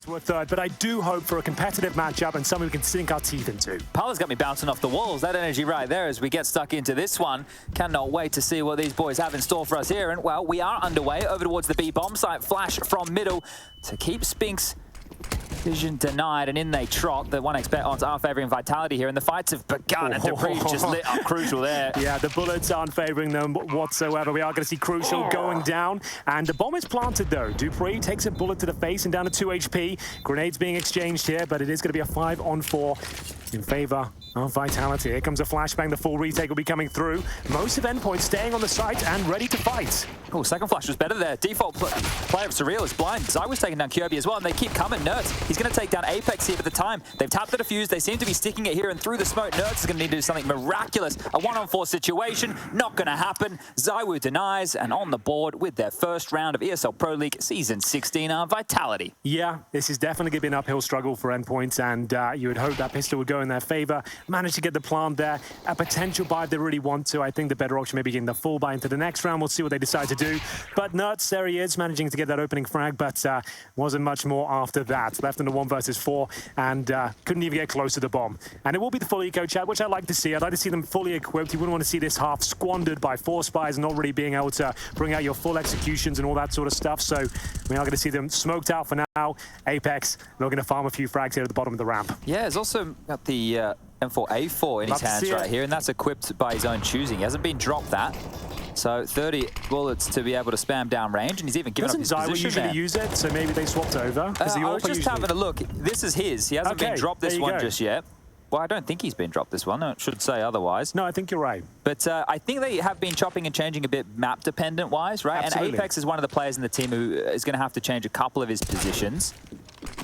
to a third, but I do hope for a competitive matchup and something we can sink our teeth into. Paula's got me bouncing off the walls. That energy right there as we get stuck into this one. Cannot wait to see what these boys have in store for us here. And, well, we are underway over towards the B bomb site. Flash from middle to keep Spinks vision denied, and in they trot. The 1x bet odds are favouring Vitality here, and the fights have begun, and dupreeh just lit up Crucial there. Yeah, the bullets aren't favouring them whatsoever. We are going to see Crucial going down, and the bomb is planted, though. dupreeh takes a bullet to the face and down to 2 HP. Grenades being exchanged here, but it is going to be a 5-on-4 in favour of Vitality. Here comes a flashbang. The full retake will be coming through. Most of Endpoint staying on the site and ready to fight. Oh, second flash was better there. Default play of Surreal is blind. ZywOo's taking down Kjaerbye as well, and they keep coming. NertZ, he's going to take down Apex here for the time. They've tapped the defuse. They seem to be sticking it here, and through the smoke, NertZ is going to need to do something miraculous. A 1-on-4 situation, not going to happen. ZywOo denies, and on the board with their first round of ESL Pro League Season 16 are Vitality. Yeah, this is definitely going to be an uphill struggle for Endpoint, and you would hope that pistol would go in their favour. Managed to get the plant there. A potential buy if they really want to. I think the better option may be getting the full buy into the next round. We'll see what they decide to do. But NertZ, there he is, managing to get that opening frag, but wasn't much more after that. Left in the 1 versus 4, and couldn't even get close to the bomb. And it will be the full eco chat, which I'd like to see. I'd like to see them fully equipped. You wouldn't want to see this half squandered by 4 spies and not really being able to bring out your full executions and all that sort of stuff. So we are going to see them smoked out for now. Apex, looking to farm a few frags here at the bottom of the ramp. Yeah, he's also got the M4A4 in his hands right here, and that's equipped by his own choosing. He hasn't been dropped that. So 30 bullets to be able to spam down range, and he's even given up his position usually there. use it, so maybe they swapped over? I was just having a look. This is his. He hasn't been dropped this one just yet. Well, I don't think he's been dropped this one. I should say otherwise. No, I think you're right. But I think they have been chopping and changing a bit map-dependent-wise, right? Absolutely. And Apex is one of the players in the team who is going to have to change a couple of his positions.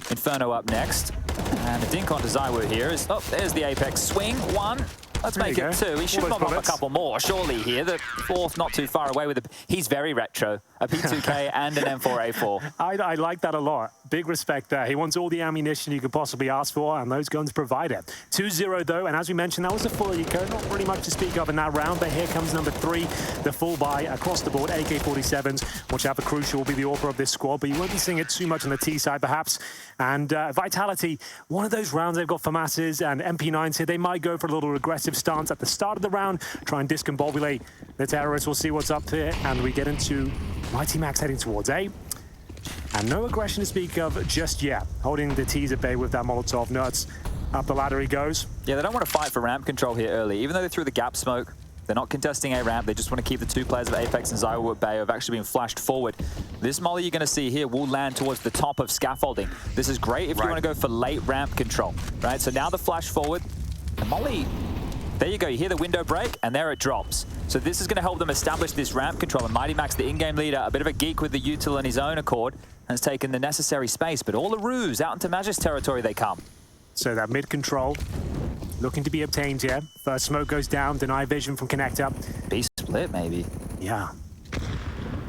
Inferno up next. And a dink onto ZywOo here. Oh, there's the Apex swing. 1. Let's make it 2. He should knock off a couple more, surely, here. The 4th not too far away with it. He's very retro. A P2K and an M4A4. I like that a lot. Big respect there. He wants all the ammunition you could possibly ask for, and those guns provide it. 2-0, though, and as we mentioned, that was a full eco. Not really much to speak of in that round, but here comes number 3, the full buy across the board. AK-47s. Watch out for Crucial, will be the author of this squad, but you won't be seeing it too much on the T side, perhaps. And Vitality, one of those rounds they've got FAMASs and MP9s here. They might go for a little aggressive stance at the start of the round, try and discombobulate the terrorists. We'll see what's up here, and we get into MiGHTYMAX heading towards A. And no aggression to speak of just yet. Holding the T's at bay with that Molotov. NertZ, up the ladder he goes. Yeah, they don't want to fight for ramp control here early. Even though they threw the gap smoke, they're not contesting A ramp. They just want to keep the 2 players of Apex and ZywOo at bay who have actually been flashed forward. This molly you're going to see here will land towards the top of scaffolding. This is great if you want to go for late ramp control, right? So now the flash forward. The molly, there you go. You hear the window break, and there it drops. So this is going to help them establish this ramp control. And MiGHTYMAX, the in-game leader, a bit of a geek with the util on his own accord, has taken the necessary space. But all the roofs out into Magisk territory they come. So that mid control looking to be obtained here. First smoke goes down, deny vision from Connector. B split, maybe. Yeah.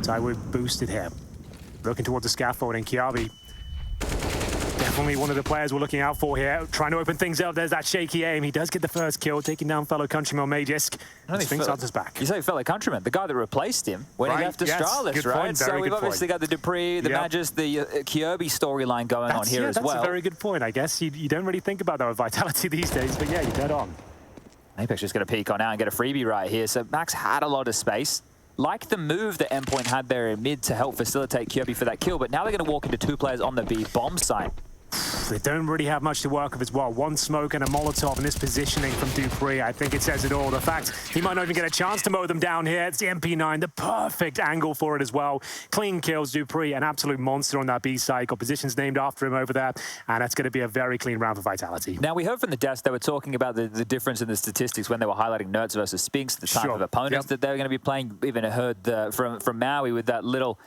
ZywOo boosted here. Looking towards the scaffolding. Kjaerbye, definitely one of the players we're looking out for here. Trying to open things up. There's that shaky aim. He does get the first kill, taking down fellow countryman Magisk. Spinks answers back. You say fellow countryman, the guy that replaced him when he left Astralis, right? So we've obviously got the dupreeh, the Magisk, the Kjaerbye storyline going on here as well. That's a very good point, I guess. You don't really think about that with Vitality these days, but yeah, you're dead on. Apex just going to peek on out and get a freebie right here. So Max had a lot of space. Like the move that Endpoint had there in mid to help facilitate Kjaerbye for that kill, but now they're going to walk into 2 players on the B bomb site. They don't really have much to work with as well. 1 smoke and a Molotov, and this positioning from dupreeh, I think it says it all. The fact he might not even get a chance to mow them down here. It's the MP9, the perfect angle for it as well. Clean kills dupreeh, an absolute monster on that B side. Got positions named after him over there, and it's going to be a very clean round for Vitality. Now, we heard from the desk, they were talking about the difference in the statistics when they were highlighting NertZ versus Spinks, the type of opponents that they were going to be playing. Even heard from Maui with that little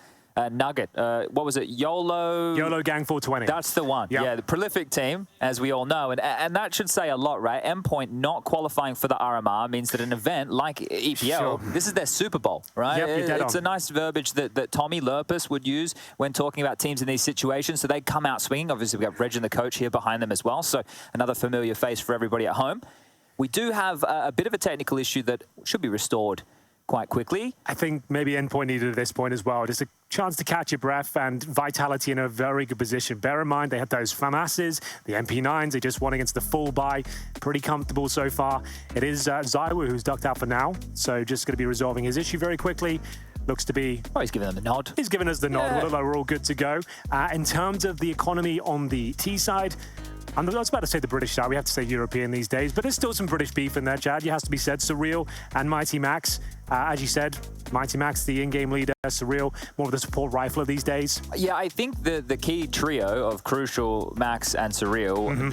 nugget. What was it? YOLO Gang 420. That's the one. Yep. Yeah, the prolific team, as we all know. And that should say a lot, right? Endpoint not qualifying for the RMR means that an event like EPL, this is their Super Bowl, right? Yep, it's a nice verbiage that Tommy Lurpus would use when talking about teams in these situations. So they come out swinging. Obviously, we've got Reg, the coach, here behind them as well. So another familiar face for everybody at home. We do have a bit of a technical issue that should be restored quite quickly. I think maybe Endpoint needed at this point as well. Just a chance to catch your breath, and Vitality in a very good position. Bear in mind, they had those FAMASs, the MP9s, they just won against the full buy. Pretty comfortable so far. It is ZywOo who's ducked out for now, so just going to be resolving his issue very quickly. Looks to be... Oh, he's giving them the nod. He's giving us the nod. Yeah. We're all good to go. In terms of the economy on the T side, I was about to say the British side. We have to say European these days, but there's still some British beef in there, Chad. It has to be said. Surreal and MiGHTYMAX. As you said, MiGHTYMAX, the in-game leader. Surreal, more of the support rifler these days. Yeah, I think the key trio of Crucial, Max, and Surreal,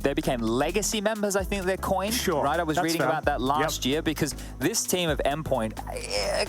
they became legacy members, I think they're coined. Sure, right? I was reading fair. about that last year, because this team of Endpoint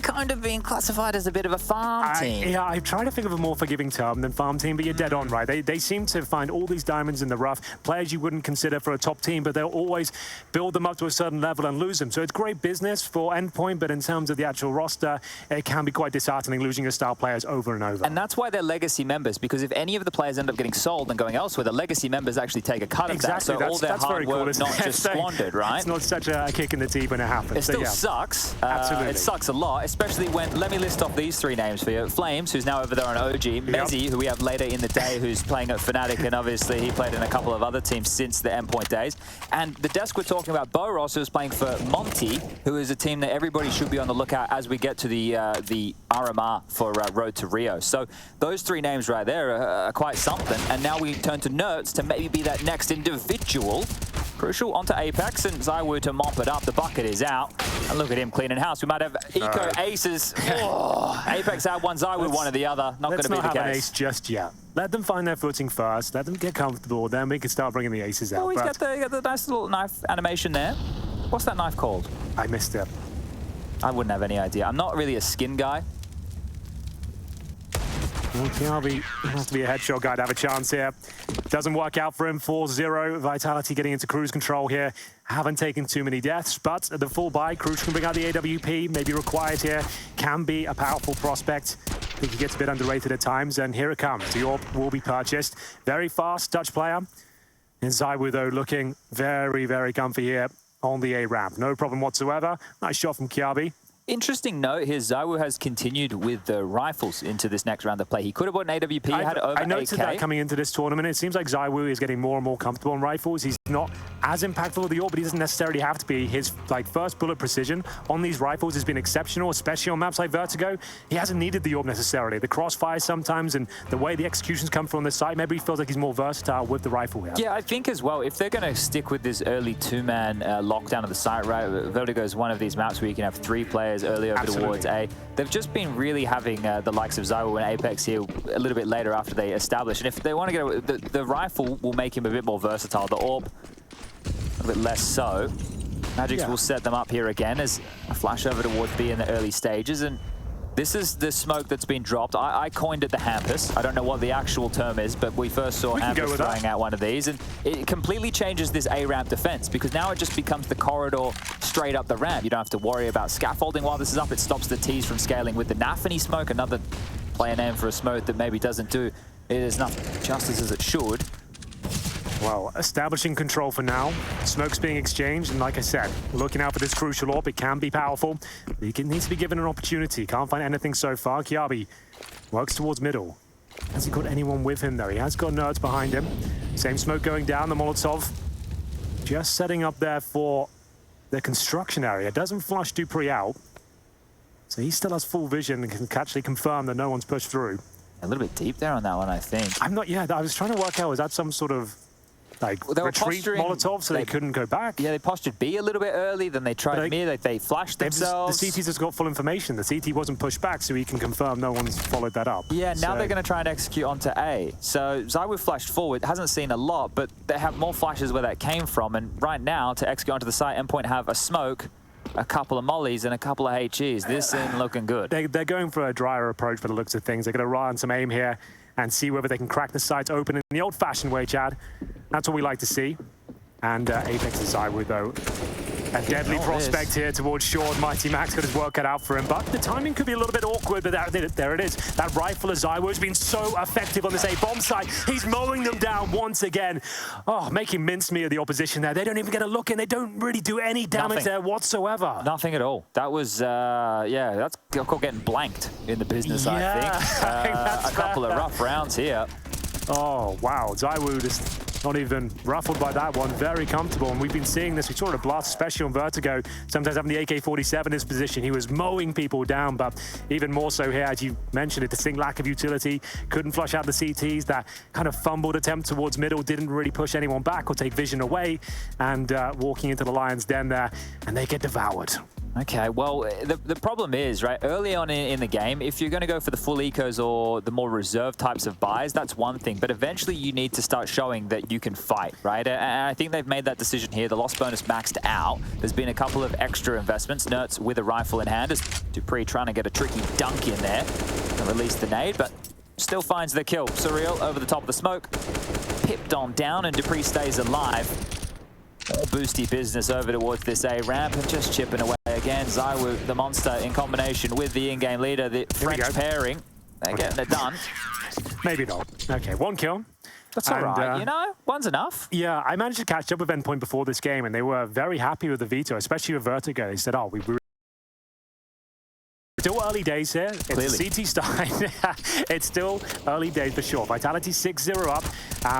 kind of being classified as a bit of a farm team. Yeah, I try to think of a more forgiving term than farm team, but you're dead on, right? They seem to find all these diamonds in the rough, players you wouldn't consider for a top team, but they'll always build them up to a certain level and lose them. So it's great business for Endpoint, but in terms of the actual roster, it can be quite disheartening losing your star players over and over. And that's why they're legacy members, because if any of the players end up getting sold and going elsewhere, the legacy members actually take a cut of that. So all their hard work not just squandered, right? It's not such a kick in the teeth when it happens. It still sucks. Absolutely. It sucks a lot, especially when, let me list off these three names for you. Flames, who's now over there on OG. Mezzy, who we have later in the day, who's playing at Fnatic, and obviously he played in a couple of other teams since the Endpoint days. And the desk we're talking about, Boros, who's playing for Monty, who is a team that everybody should be on the lookout as we get to the RMR for Road to Rio. So those three names right there are quite something. And now we turn to NertZ to maybe be that next individual. Crucial onto Apex, and ZywOo to mop it up. The bucket is out. And look at him cleaning house. We might have eco aces. Oh, Apex out one, ZywOo one or the other. Not going to be the case. Let's not have an ace just yet. Let them find their footing first. Let them get comfortable. Then we can start bringing the aces out. Oh, he's got the nice little knife animation there. What's that knife called? I missed it. I wouldn't have any idea. I'm not really a skin guy. Well, Kjaerbye has to be a headshot guy to have a chance here. Doesn't work out for him. 4-0. Vitality getting into cruise control here. Haven't taken too many deaths, but at the full buy, Cruise can bring out the AWP. Maybe required here. Can be a powerful prospect. I think he gets a bit underrated at times, and here it comes. The AWP will be purchased. Very fast Dutch player. And ZywOo, though, looking very, very comfy here on the A ramp. No problem whatsoever. Nice shot from Kjaerbye. Interesting note here, ZywOo has continued with the rifles into this next round of play. He could have bought an AWP, had over 8K. I noticed that coming into this tournament. It seems like ZywOo is getting more and more comfortable on rifles. He's not as impactful with the AWP, but he doesn't necessarily have to be. His first bullet precision on these rifles has been exceptional, especially on maps like Vertigo. He hasn't needed the AWP necessarily. The crossfire sometimes, and the way the executions come from the site, maybe he feels like he's more versatile with the rifle here. Yeah, I think as well, if they're going to stick with this early two-man lockdown of the site, right? Vertigo is one of these maps where you can have 3 players early over towards A. They've just been really having the likes of ZywOo and Apex here a little bit later after they establish. And if they want to get the rifle will make him a bit more versatile. The AWP, a bit less so. Magisk will set them up here again as a flash over towards B in the early stages. And this is the smoke that's been dropped. I coined it the Hampus. I don't know what the actual term is, but we first saw Hampus throwing out one of these, and it completely changes this A-ramp defense, because now it just becomes the corridor straight up the ramp. You don't have to worry about scaffolding while this is up. It stops the T's from scaling with the Nafany smoke, another player name for a smoke that maybe doesn't do it as enough justice as it should. Well, establishing control for now. Smoke's being exchanged, and like I said, looking out for this crucial AWP. It can be powerful. He needs to be given an opportunity. Can't find anything so far. Kjaerbye works towards middle. Has he got anyone with him, though? He has got NertZ behind him. Same smoke going down. The Molotov just setting up there for the construction area. Doesn't flush Dupree out. So he still has full vision and can actually confirm that no one's pushed through. A little bit deep there on that one, I think. I'm not, I was trying to work out, is that some sort of retreat Molotov, so they couldn't go back? Yeah, they postured B a little bit early, then they tried mid, they flashed themselves. The CT's just got full information. The CT wasn't pushed back, so he can confirm no one's followed that up. Yeah, now they're going to try and execute onto A. So ZywOo flashed forward, hasn't seen a lot, but they have more flashes where that came from, and right now, to execute onto the site, Endpoint have a smoke, a couple of mollies, and a couple of HEs. This ain't looking good. They're going for a drier approach by the looks of things. They're going to run some aim here and see whether they can crack the sites open in the old-fashioned way, Chad. That's what we like to see. And Apex and ZywOo, though, A deadly prospect here towards short. MiGHTYMAX got his work cut out for him, but the timing could be a little bit awkward, but there it is. That rifle of ZywOo has been so effective on this A-bomb site. He's mowing them down once again. Oh, making mincemeat of the opposition there. They don't even get a look in. They don't really do any damage there whatsoever. Nothing at all. That was, yeah, that's called getting blanked in the business, I think. A couple of rough rounds here. Oh, wow. ZywOo just not even ruffled by that one. Very comfortable. And we've been seeing this. We saw it at Blast, especially on Vertigo. Sometimes having the AK-47 in his position. He was mowing people down, but even more so here, as you mentioned, a distinct lack of utility. Couldn't flush out the CTs. That kind of fumbled attempt towards middle didn't really push anyone back or take vision away. And walking into the Lion's Den there, and they get devoured. Okay, well, the problem is, right, early on in the game, if you're going to go for the full ecos or the more reserved types of buys, that's one thing. But eventually you need to start showing that you can fight, right? And I think they've made that decision here. The loss bonus maxed out. There's been a couple of extra investments. NertZ with a rifle in hand as dupreeh trying to get a tricky dunk in there and release the nade, but still finds the kill. Surreal over the top of the smoke. Pipped on down and dupreeh stays alive. More boosty business over towards this A ramp and just chipping away again. ZywOo, the monster, in combination with the in-game leader, the French pairing. They're getting it done. Maybe not. Okay, one kill. That's all right, you know, one's enough. Yeah, I managed to catch up with Endpoint before this game, and they were very happy with the veto, especially with Vertigo. They said, oh, we still early days here. It's Clearly. a CT start. It's still early days for sure. Vitality 6-0 up.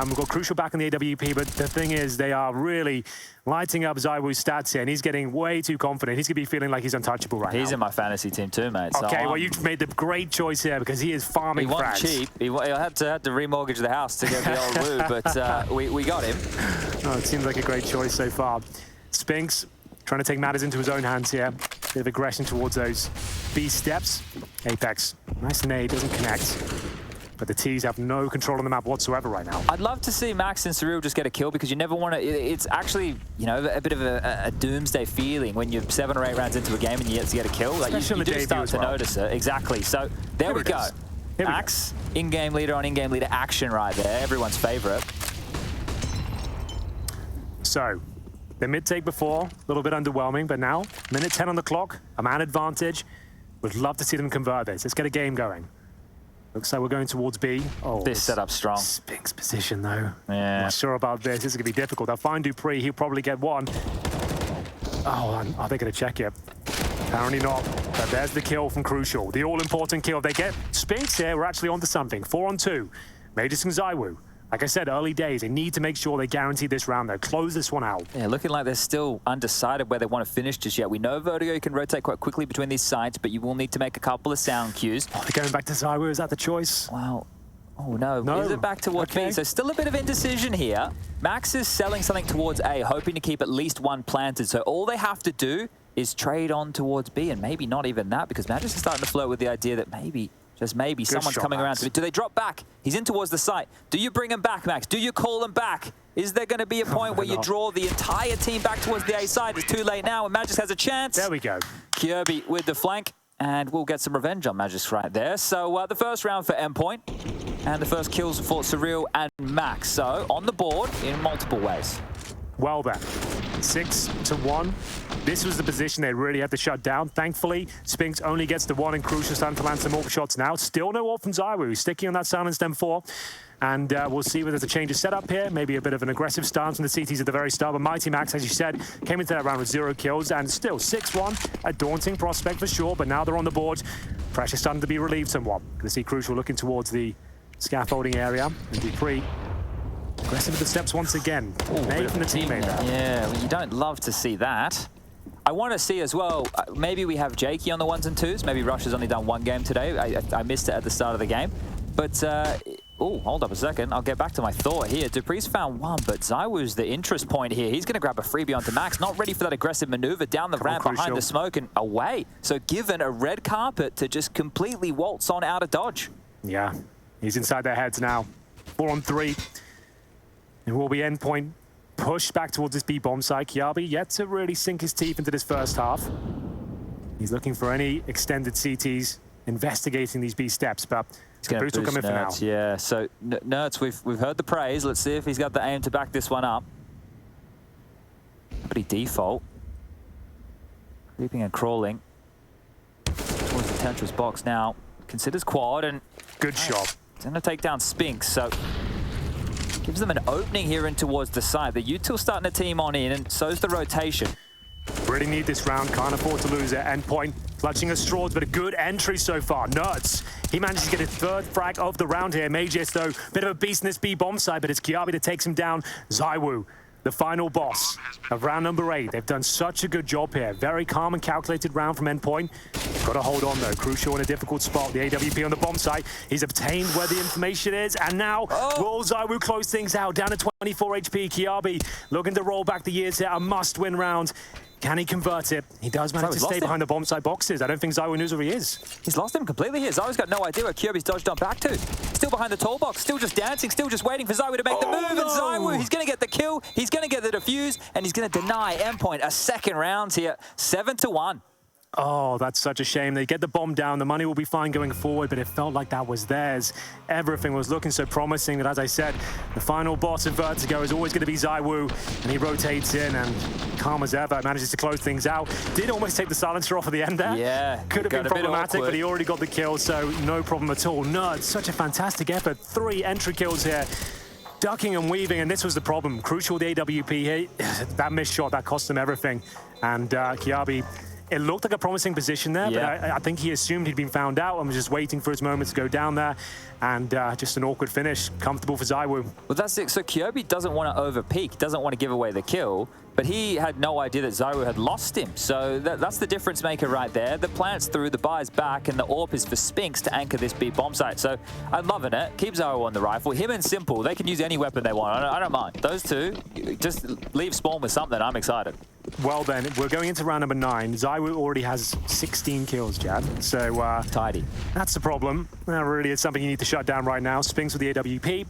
We've got Crucial back in the AWP, but the thing is, they are really lighting up ZywOo's stats here, and he's getting way too confident. He's going to be feeling like he's untouchable right now. He's in my fantasy team too, mate. Okay, so well, you've made the great choice here because he is farming frags. He wasn't cheap. He had to remortgage the house to get the old Woo, but we got him. Oh, it seems like a great choice so far. Spinks trying to take matters into his own hands here. Bit of aggression towards those B steps. Apex, nice nade, doesn't connect. But the T's have no control on the map whatsoever right now. I'd love to see Max and Surreal just get a kill because you never want to. It's actually, you know, a bit of a doomsday feeling when you're 7 or 8 rounds into a game and you yet to get a kill. Like you do start to notice it. Exactly. So there we go. Max, in-game leader on in-game leader action right there. Everyone's favorite. So, the mid-take before, a little bit underwhelming, but now, minute 10 on the clock, a man advantage. Would love to see them convert this. Let's get a game going. Looks like we're going towards B. Oh, this setup's strong. Spink's position, though. Yeah. Not sure about this. This is going to be difficult. They'll find dupreeh. He'll probably get one. Oh, are they going to check it? Apparently not. But there's the kill from Crucial. The all-important kill. If they get Spinks here, we're actually onto something. 4-on-2. Magisk and ZywOo. Like I said, early days, they need to make sure they guarantee this round, though. Close this one out. Yeah, looking like they're still undecided where they want to finish just yet. We know Vertigo can rotate quite quickly between these sites, but you will need to make a couple of sound cues. Oh, they're going back to ZywOo. Is that the choice? Well, oh no. Is it back towards B? So still a bit of indecision here. Max is selling something towards A, hoping to keep at least one planted. So all they have to do is trade on towards B, and maybe not even that, because Magisk is starting to flirt with the idea that maybe, just maybe, someone's coming around to it. Do they drop back? He's in towards the site. Do you bring him back, Max? Do you call him back? Is there going to be a point where you draw the entire team back towards the A side? It's too late now, and Magisk has a chance. There we go. Kjaerbye with the flank, and we'll get some revenge on Magisk right there. So the first round for Endpoint, and the first kills for Surreal and Max. So on the board in multiple ways. Well then, 6-1. This was the position they really had to shut down. Thankfully, Spinks only gets the 1 and Crucial starting to land some more shots now. Still no ult from ZywOo, sticking on that silenced M4. And we'll see whether there's a change of setup here. Maybe a bit of an aggressive stance from the CTs at the very start. But MiGHTYMAX, as you said, came into that round with 0 kills. And still, 6-1, a daunting prospect for sure. But now they're on the board. Pressure starting to be relieved somewhat. Going to see Crucial looking towards the scaffolding area. And dupreeh aggressive with the steps once again. Made from the teammate there. Yeah, well, you don't love to see that. I want to see as well, maybe we have Jakey on the 1s and 2s. Maybe Rush has only done 1 game today. I missed it at the start of the game. But, oh, hold up a second. I'll get back to my thought here. dupreeh's found 1, but ZywOo's the interest point here. He's going to grab a freebie onto Max. Not ready for that aggressive maneuver down the ramp behind the smoke and away. So given a red carpet to just completely waltz on out of dodge. Yeah, he's inside their heads now. 4-on-3. It will be Endpoint pushed back towards this B-bomb site. Kjaerbye yet to really sink his teeth into this first half. He's looking for any extended CTs, investigating these B steps, but the boots will come in for now. Yeah, so NertZ, we've heard the praise. Let's see if he's got the aim to back this one up. But he default. Creeping and crawling towards the Tetris box now. Considers quad and good shot. It's going to take down Spinks, so gives them an opening here in towards the side. The util starting to team on in, and so's the rotation. Really need this round, can't afford to lose it. Endpoint clutching at straws, but a good entry so far. NertZ, he manages to get his third frag of the round here. Magisk, though, bit of a beast in this B bomb side, but it's Kjaerbye that takes him down. ZywOo, the final boss of round number 8. They've done such a good job here. Very calm and calculated round from Endpoint. Got to hold on, though. Crucial in a difficult spot. The AWP on the bomb site. He's obtained where the information is, and now will ZywOo close things out? Down to 24 HP. Kjaerbye looking to roll back the years here. A must-win round. Can he convert it? He does manage to stay behind the bomb site boxes. I don't think ZywOo knows where he is. He's lost him completely here. ZywOo's got no idea where Kjaerbye's dodged on back to. Still behind the tall box, still just dancing, still just waiting for ZywOo to make the move. And ZywOo, he's going to get the kill, he's going to get the defuse, and he's going to deny Endpoint a second round here. 7-1. Oh, that's such a shame. They get the bomb down. The money will be fine going forward, but it felt like that was theirs. Everything was looking so promising that, as I said, the final boss of Vertigo is always going to be ZywOo, and he rotates in and, calm as ever, manages to close things out. Did almost take the silencer off at the end there. Yeah. Could have been problematic, but he already got the kill, so no problem at all. NertZ, such a fantastic effort. 3 entry kills here. Ducking and weaving, and this was the problem. Crucial, the AWP here. That missed shot, that cost him everything. And Kjaerbye, it looked like a promising position there, but I think he assumed he'd been found out and was just waiting for his moment to go down there. And just an awkward finish, comfortable for ZywOo. Well, that's it. So Kjaerbye doesn't want to over-peek, doesn't want to give away the kill, but he had no idea that ZywOo had lost him. So that's the difference maker right there. The plant's through, the buy's back, and the AWP is for Spinks to anchor this B bomb site. So I'm loving it. Keep ZywOo on the rifle. Him and Simple, they can use any weapon they want. I don't mind. Those two, just leave Spawn with something. I'm excited. Well then, we're going into round number 9. ZywOo already has 16 kills, Jad. So tidy. That's the problem. That really is something you need to shut down right now. Spinks with the AWP.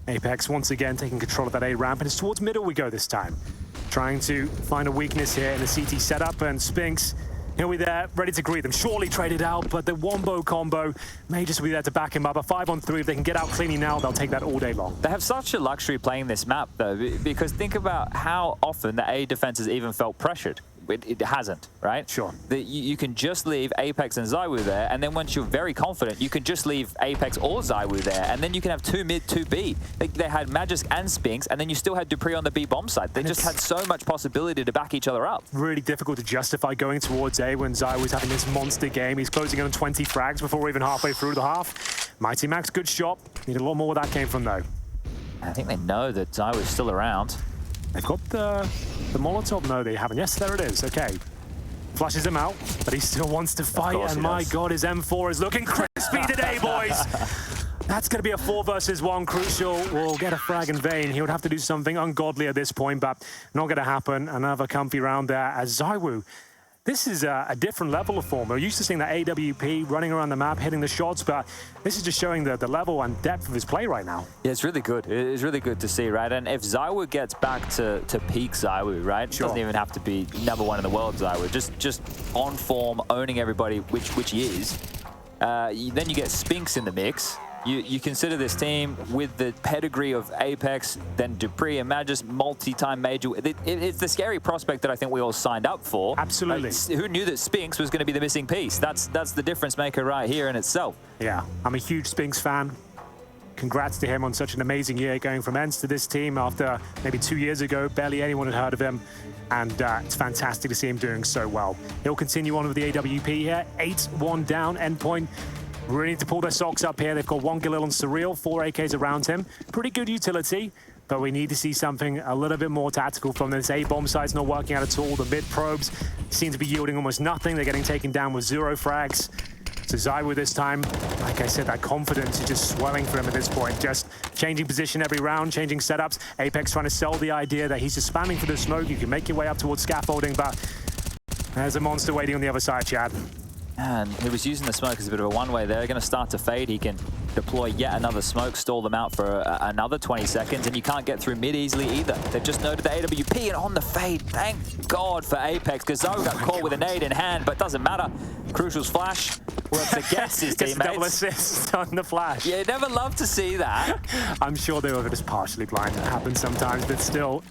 Apex once again taking control of that A ramp, and it's towards middle we go this time. Trying to find a weakness here in the CT setup, and Spinks, he'll be there, ready to greet them. Surely traded out, but the wombo combo may just be there to back him up. A 5-on-3, if they can get out cleanly now, they'll take that all day long. They have such a luxury playing this map, though, because think about how often the A defense has even felt pressured. It hasn't, right? Sure. You can just leave Apex and ZywOo there, and then once you're very confident, you can just leave Apex or ZywOo there, and then you can have 2 mid, 2 B. They had Magisk and Spinks, and then you still had Dupree on the B bomb side. They just had so much possibility to back each other up. Really difficult to justify going towards A when ZywOo's having this monster game. He's closing in on 20 frags before we're even halfway through the half. MiGHTYMAX, good shot. Need a lot more where that came from, though. I think they know that ZywOo's still around. They've got the Molotov. No, they haven't. Yes, there it is. Okay. Flushes him out, but he still wants to fight. And my God, his M4 is looking crispy today, boys. That's going to be a 4 versus 1. Crucial will get a frag in vain. He would have to do something ungodly at this point, but not going to happen. Another comfy round there as ZywOo. This is a different level of form. We're used to seeing that AWP running around the map, hitting the shots, but this is just showing the level and depth of his play right now. Yeah, it's really good. It's really good to see, right? And if ZywOo gets back to peak ZywOo, right? Sure. Doesn't even have to be #1 in the world ZywOo. Just on form, owning everybody, which he is. Then you get Spinks in the mix. You consider this team with the pedigree of Apex, then Dupree and Magisk, multi-time major. It's the scary prospect that I think we all signed up for. Absolutely. Who knew that Spinks was going to be the missing piece? That's the difference maker right here in itself. Yeah, I'm a huge Spinks fan. Congrats to him on such an amazing year, going from ends to this team after maybe 2 years ago. Barely anyone had heard of him, and it's fantastic to see him doing so well. He'll continue on with the AWP here. 8-1 down, Endpoint. Really need to pull their socks up here. They've got 1 Galil on Surreal, 4 AKs around him. Pretty good utility, but we need to see something a little bit more tactical from this. A-bomb side's not working out at all. The mid probes seem to be yielding almost nothing. They're getting taken down with 0 frags. So ZywOo this time, like I said, that confidence is just swelling for him at this point. Just changing position every round, changing setups. Apex trying to sell the idea that he's just spamming for the smoke. You can make your way up towards scaffolding, but there's a monster waiting on the other side, Chad. And he was using the smoke as a bit of a one-way there. They're going to start to fade. He can deploy yet another smoke, stall them out for another 20 seconds, and you can't get through mid easily either. They've just noted the AWP, and on the fade, thank God for Apex, because ZywOo got caught with a nade in hand, but doesn't matter. Crucial's flash works against his teammates. Double assist on the flash. Yeah, never love to see that. I'm sure they were just partially blind. It happens sometimes, but still.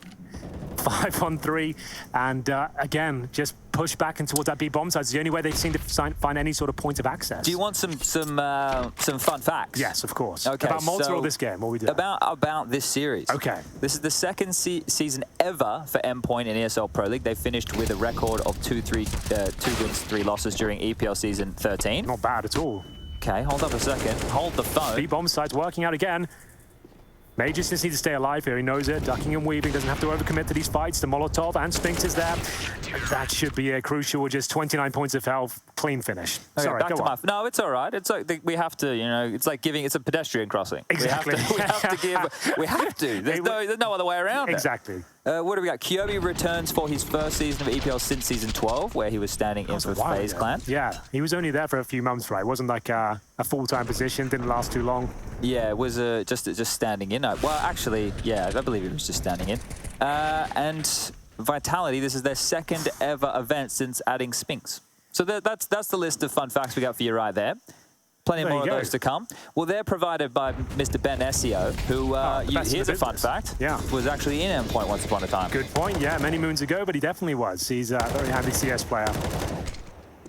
5-on-3, and again, just push back into towards that B bomb side. It's the only way they seem to find any sort of point of access. Do you want some fun facts? Yes, of course. Okay, about Malta so or this game? What we do? About this series. Okay. This is the second season ever for Endpoint in ESL Pro League. They finished with a record of 2 wins, 3 losses during EPL season 13. Not bad at all. Okay, hold up a second. Hold the phone. B bomb side's working out again. MiGHTYMAX just needs to stay alive here. He knows it. Ducking and weaving. Doesn't have to overcommit to these fights. The Molotov and Spinks is there. That should be a crucial. Just 29 points of health. Clean finish. Okay, Sorry, back go to on. no, it's all right. It's like we have to, you know, it's like giving. It's a pedestrian crossing. Exactly. We have to give. We have to. There's no other way around it. Exactly. What do we got? Kjaerbye returns for his first season of EPL since season 12, where he was standing in for FaZe Clan. Yeah, he was only there for a few months, right? It wasn't like a full-time position. Didn't last too long. Yeah, it was just standing in. Well, actually, yeah, I believe he was just standing in. And Vitality, this is their second ever event since adding Spinks. So that's the list of fun facts we got for you right there. Plenty more of those to come. Well, they're provided by Mr. Ben Essio, who, here's a fun fact, was actually in Endpoint once upon a time. Good point, yeah, many moons ago, but he definitely was. He's a very handy CS player.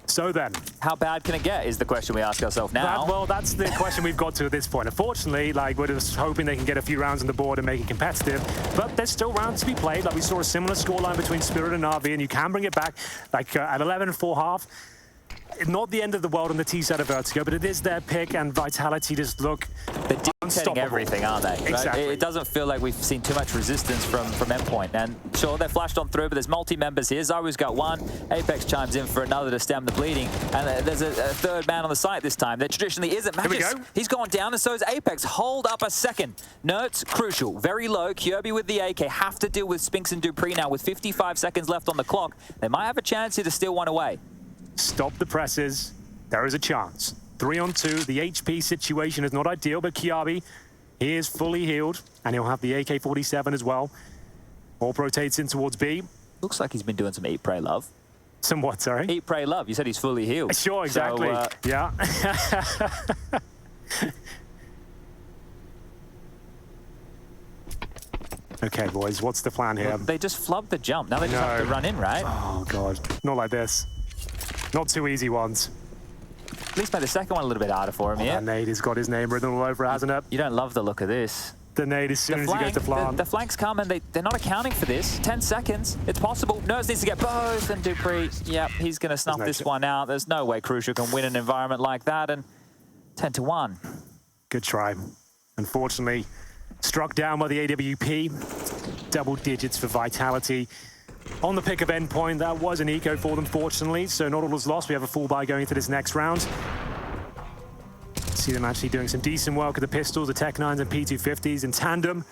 So then, how bad can it get is the question we ask ourselves now. Well, that's the question we've got to at this point. Unfortunately, like, we're just hoping they can get a few rounds on the board and make it competitive, but there's still rounds to be played. Like, we saw a similar scoreline between Spirit and RV, and you can bring it back, like, at 11-4 half. Not the end of the world on the T side of Vertigo, but it is their pick, and Vitality just look dictating everything, aren't they? Exactly. Right? It doesn't feel like we've seen too much resistance from Endpoint. And sure, they're flashed on through, but there's multi-members here. ZywOo's got one. Apex chimes in for another to stem the bleeding. And there's a third man on the site this time. There traditionally isn't. Magisk, he's gone down, and so is Apex. Hold up a second. NertZ, crucial. Very low. Kjaerbye with the AK. Have to deal with Spinks and Dupree now with 55 seconds left on the clock. They might have a chance here to steal one away. Stop the presses. There is a chance. 3-on-2. The HP situation is not ideal, but Kjaerbye, he is fully healed, and he'll have the AK-47 as well. Orp rotates in towards B. Looks like he's been doing some Eat, Pray, Love. Some what, sorry? Eat, Pray, Love. You said he's fully healed. Sure, exactly. So, yeah. Okay, boys, what's the plan here? Well, they just flubbed the jump. Now they just have to run in, right? Oh, God. Not like this. Not two easy ones. At least made the second one a little bit harder for him, yeah? That nade has got his name written all over it, hasn't it? You don't love the look of this. The nade as soon as he goes to plant. The flanks come, and they're not accounting for this. 10 seconds. It's possible. NertZ needs to get both, and Dupree, yep, he's going to snuff this one out. There's no way Crucial can win an environment like that, and 10-1. Good try. Unfortunately, struck down by the AWP. Double digits for Vitality. On the pick of Endpoint, that was an eco for them, fortunately, so not all is lost. We have a full buy going into this next round. See them actually doing some decent work with the pistols, the Tech-9s and P250s in tandem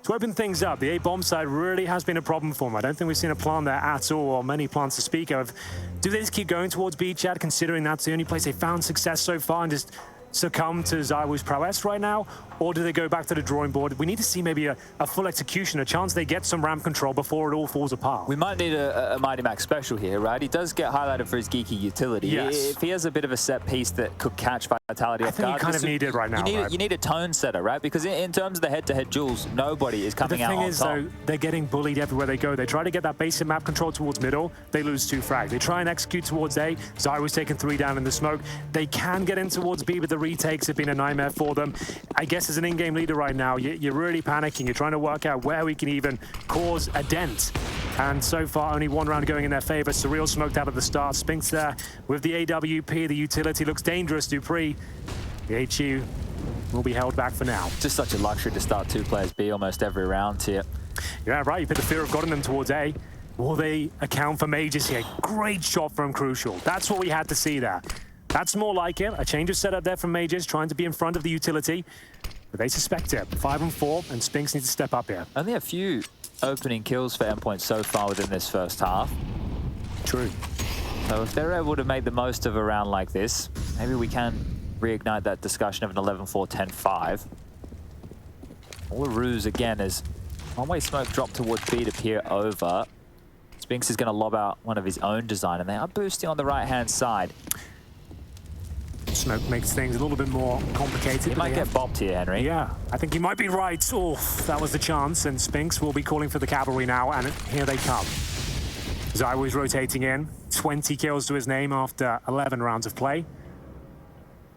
to open things up. The A-bomb side really has been a problem for them. I don't think we've seen a plant there at all, or many plants to speak of. Do they just keep going towards B, Chad, considering that's the only place they found success so far, and just succumb to ZywOo's prowess right now? Or do they go back to the drawing board? We need to see maybe a full execution, a chance they get some ramp control before it all falls apart. We might need a MiGHTYMAX special here, right? He does get highlighted for his geeky utility. Yes. If he has a bit of a set piece that could catch Vitality off guard, you kind of need it right now. You need a tone setter, right? Because in terms of the head-to-head duels, nobody is coming out on top. The thing is, though, they're getting bullied everywhere they go. They try to get that basic map control towards middle, they lose 2 frags. They try and execute towards A, ZywOo's taking 3 down in the smoke. They can get in towards B, but the retakes have been a nightmare for them. I guess as an in-game leader right now, you're really panicking. You're trying to work out where we can even cause a dent. And so far, only 1 round going in their favor. Surreal smoked out at the start. Spinks there with the AWP. The utility looks dangerous. Dupree, the HU will be held back for now. Just such a luxury to start 2 players B almost every round here. Yeah, right. You put the fear of God in them towards A. Will they account for Magisk here? Great shot from Crucial. That's what we had to see there. That's more like it. A change of setup there from Magisk, trying to be in front of the utility. But they suspect it. 5-on-4, and Spinks needs to step up here. Only a few opening kills for Endpoint so far within this first half. True. So if they're able to make the most of a round like this, maybe we can reignite that discussion of an 11-4, 10-5. All the ruse again is one-way smoke drop towards B to peer over. Spinks is going to lob out one of his own design, and they are boosting on the right-hand side. Smoke makes things a little bit more complicated. He might get bopped here, Henry. Yeah, I think he might be right. Oh, that was the chance, and Spinks will be calling for the cavalry now, and here they come. ZywOo's rotating in. 20 kills to his name after 11 rounds of play.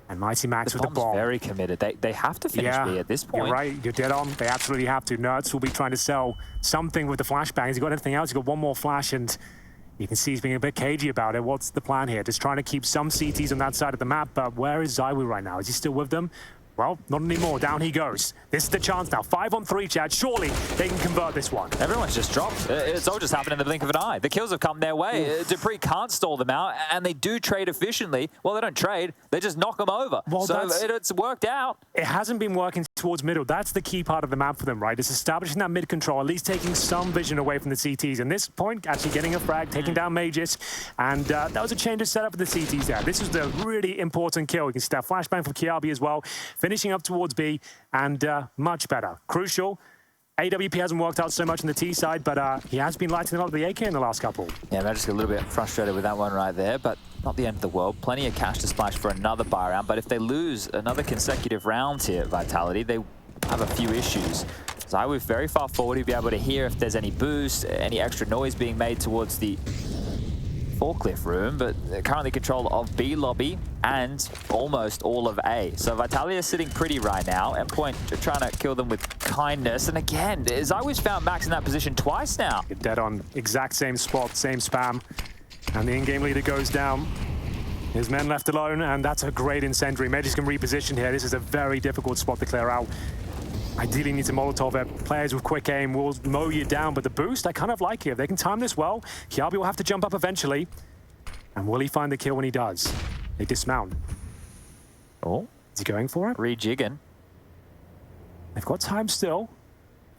And MiGHTYMAX with the bomb. Very committed. They have to finish B at this point. You're right. You're dead on. They absolutely have to. NertZ will be trying to sell something with the flashbang. Has he got anything else? He's got one more flash, and you can see he's being a bit cagey about it. What's the plan here? Just trying to keep some CTs on that side of the map, but where is ZywOo right now? Is he still with them? Well, not anymore. Down he goes. This is the chance now. 5-on-3, Chad. Surely they can convert this one. Everyone's just dropped. It's all just happened in the blink of an eye. The kills have come their way. dupreeh can't stall them out, and they do trade efficiently. Well, they don't trade. They just knock them over. Well, so it's worked out. It hasn't been working towards middle. That's the key part of the map for them, right? It's establishing that mid control, at least taking some vision away from the CTs. And this point, actually getting a frag, taking down Magisk, and that was a change of setup for the CTs there. This was the really important kill. You can see that flashbang from Kjaerbye as well, finishing up towards B, and much better. Crucial. AWP hasn't worked out so much on the T side, but he has been lighting up the AK in the last couple. Yeah, Magisk a little bit frustrated with that one right there, but not the end of the world. Plenty of cash to splash for another buy round, but if they lose another consecutive round here at Vitality, they have a few issues. ZywOo very far forward. He'll be able to hear if there's any boost, any extra noise being made towards the forklift room, but they're currently control of B lobby and almost all of A. So Vitality is sitting pretty right now. Endpoint trying to kill them with kindness. And again, ZywOo's found Max in that position twice now. You're dead on. Exact same spot, same spam. And the in-game leader goes down. His men left alone, and that's a great incendiary. Magisk can reposition here. This is a very difficult spot to clear out. Ideally needs a Molotov it. Players with quick aim will mow you down, but the boost, I kind of like it. If they can time this well, Kjaerbye will have to jump up eventually. And will he find the kill when he does? They dismount. Oh. Is he going for it? Rejigging. They've got time still.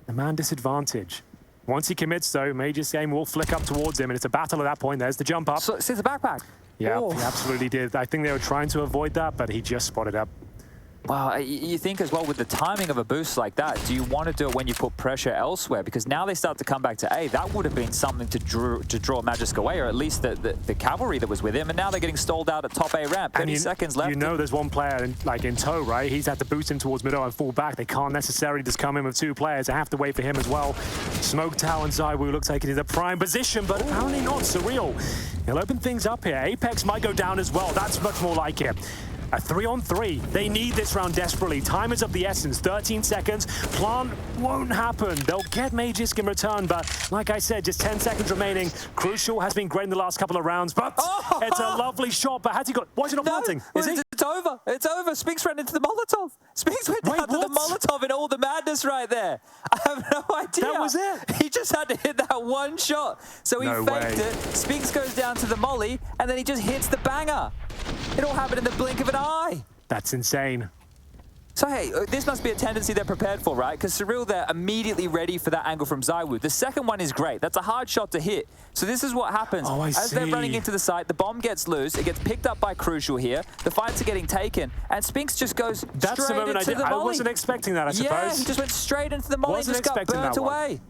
The man disadvantage. Once he commits, though, Magisk's aim will flick up towards him, and it's a battle at that point. There's the jump up. So it's the backpack. Yeah, he absolutely did. I think they were trying to avoid that, but he just spotted up. Wow, you think as well with the timing of a boost like that, do you want to do it when you put pressure elsewhere? Because now they start to come back to A. That would have been something to draw Magisk away, or at least the cavalry that was with him. And now they're getting stalled out at top A ramp. 30 seconds left. You know there's one player in tow, right? He's had to boost him towards middle and fall back. They can't necessarily just come in with two players. They have to wait for him as well. Smoke Tower and ZywOo looks like it is a prime position, but apparently not. Surreal. He'll open things up here. Apex might go down as well. That's much more like it. A 3-on-3. They need this round desperately. Time is of the essence. 13 seconds. Plant won't happen. They'll get Magisk in return, but like I said, just 10 seconds remaining. Crucial has been great in the last couple of rounds, but it's a lovely shot. But has he got... Why is he not planting? Is he? It's over. It's over. Spinks ran into the Molotov. Spinks went down to the Molotov in all the madness right there. I have no idea. That was it. He just had to hit that one shot. So he faked it. Spinks goes down to the molly, and then he just hits the banger. It all happened in the blink of an eye. That's insane. So, hey, this must be a tendency they're prepared for, right? Because Surreal, they're immediately ready for that angle from ZywOo. The second one is great. That's a hard shot to hit. So this is what happens. Oh, I see. As they're running into the site, the bomb gets loose. It gets picked up by Crucial here. The fights are getting taken. And Spinks just goes straight into the molly. I wasn't expecting that, I suppose. Yeah, he just went straight into the molly and just got burnt away.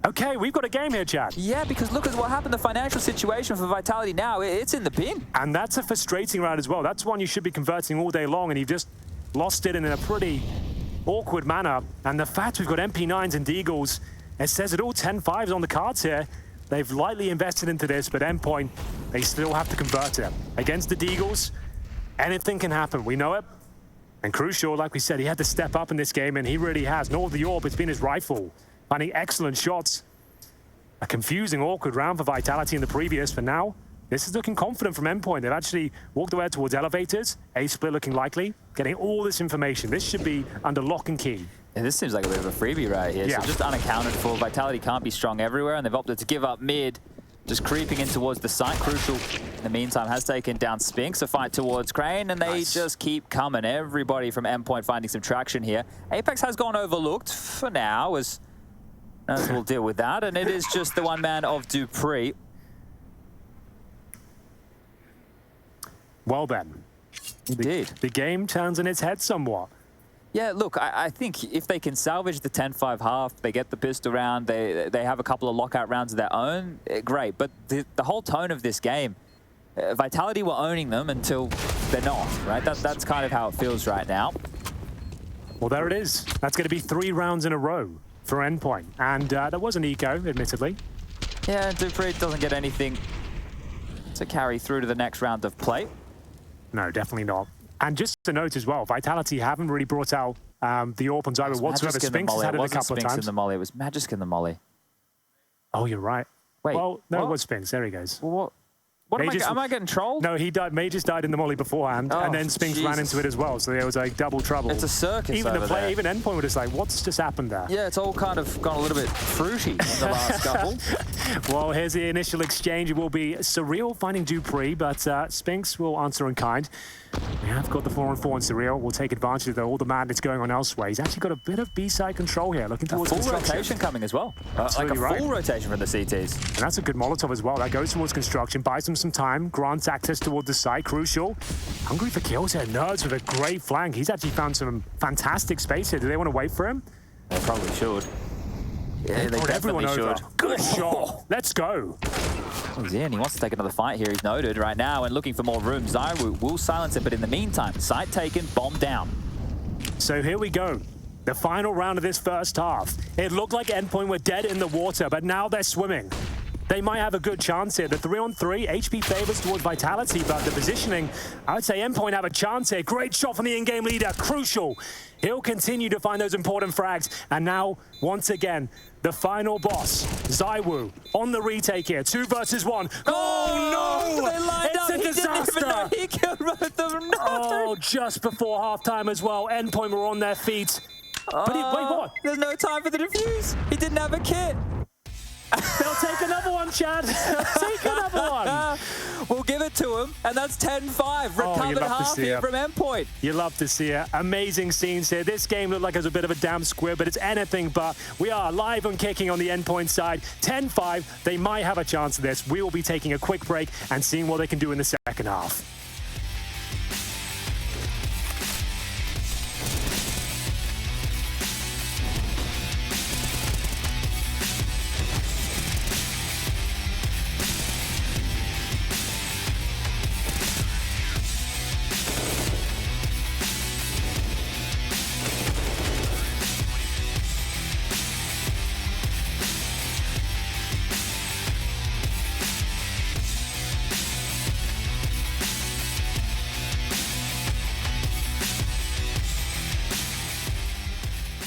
Okay, we've got a game here, Chad. Yeah, because look at what happened. The financial situation for Vitality now, it's in the bin. And that's a frustrating round as well. That's one you should be converting all day long, and you've just lost it in a pretty awkward manner. And the fact we've got MP9s and Deagles, it says it all. 10-5s on the cards here. They've lightly invested into this, but Endpoint, they still have to convert it. Against the Deagles, anything can happen. We know it. And Crucial, like we said, he had to step up in this game, and he really has. Nor the AWP, it's been his rifle. Finding excellent shots. A confusing, awkward round for Vitality in the previous, but now this is looking confident from Endpoint. They've actually walked away towards elevators. A split looking likely. Getting all this information. This should be under lock and key. Yeah, this seems like a bit of a freebie right here. Yeah. So just unaccounted for. Vitality can't be strong everywhere, and they've opted to give up mid. Just creeping in towards the site. Crucial, in the meantime, has taken down Spinks. A fight towards Crane, and they just keep coming. Everybody from Endpoint finding some traction here. Apex has gone overlooked for now, as we'll deal with that, and it is just the one man of dupreeh. Well then, indeed, the game turns on its head somewhat. Yeah, look, I think if they can salvage the 10-5 half, they get the pistol round, they have a couple of lockout rounds of their own, great. But the whole tone of this game, Vitality were owning them until they're not, right? That's kind of how it feels right now. Well, there it is. That's going to be 3 rounds in a row for Endpoint. And that was an eco, admittedly. Yeah, dupreeh doesn't get anything to carry through to the next round of play. No, definitely not. And just to note as well, Vitality haven't really brought out the AWP on ZywOo whatsoever. Spinx has had it a couple of times. In the molly. It was Magisk in the molly. Oh, you're right. Wait, well, no, what? it was Spinx. There he goes. Well, what am I getting trolled? No, he died. Magisk died in the molly beforehand, and then Spinx ran into it as well. So there was like double trouble. It's a circus even over there. Even Endpoint were just like, what's just happened there? Yeah, it's all kind of gone a little bit fruity in the last couple. Well, here's the initial exchange. It will be Surreal finding Dupree, but Spinx will answer in kind. We have got the 4-on-4 on Surreal. We'll take advantage of all the madness going on elsewhere. He's actually got a bit of B-side control here, looking towards full rotation coming as well. Like a full rotation from the CTs. And that's a good Molotov as well. That goes towards construction, buys them some time, grants access towards the site, crucial. Hungry for kills here. NertZ with a great flank. He's actually found some fantastic space here. Do they want to wait for him? They probably should. Yeah, they definitely should. Good shot. Let's go. He's in. He wants to take another fight here. He's noted right now and looking for more room. ZywOo will silence him, but in the meantime, site taken, bomb down. So here we go. The final round of this first half. It looked like Endpoint were dead in the water, but now they're swimming. They might have a good chance here. The 3-on-3, HP favors towards Vitality, but the positioning, I would say Endpoint have a chance here. Great shot from the in-game leader, crucial. He'll continue to find those important frags. And now, once again, the final boss, ZywOo, on the retake here. 2 versus 1. Oh, no! They lined up. It's a disaster. He didn't even know he killed both of them. No. Oh, just before halftime as well. Endpoint were on their feet. But wait, what? There's no time for the defuse. He didn't have a kit. They'll take another one, Chad. Take another one. We'll give it to him, and that's 10-5. Recovered half here from Endpoint. You love to see it. Amazing scenes here. This game looked like it was a bit of a damn squib, but it's anything but. We are live and kicking on the Endpoint side. 10-5. They might have a chance of this. We will be taking a quick break and seeing what they can do in the second half.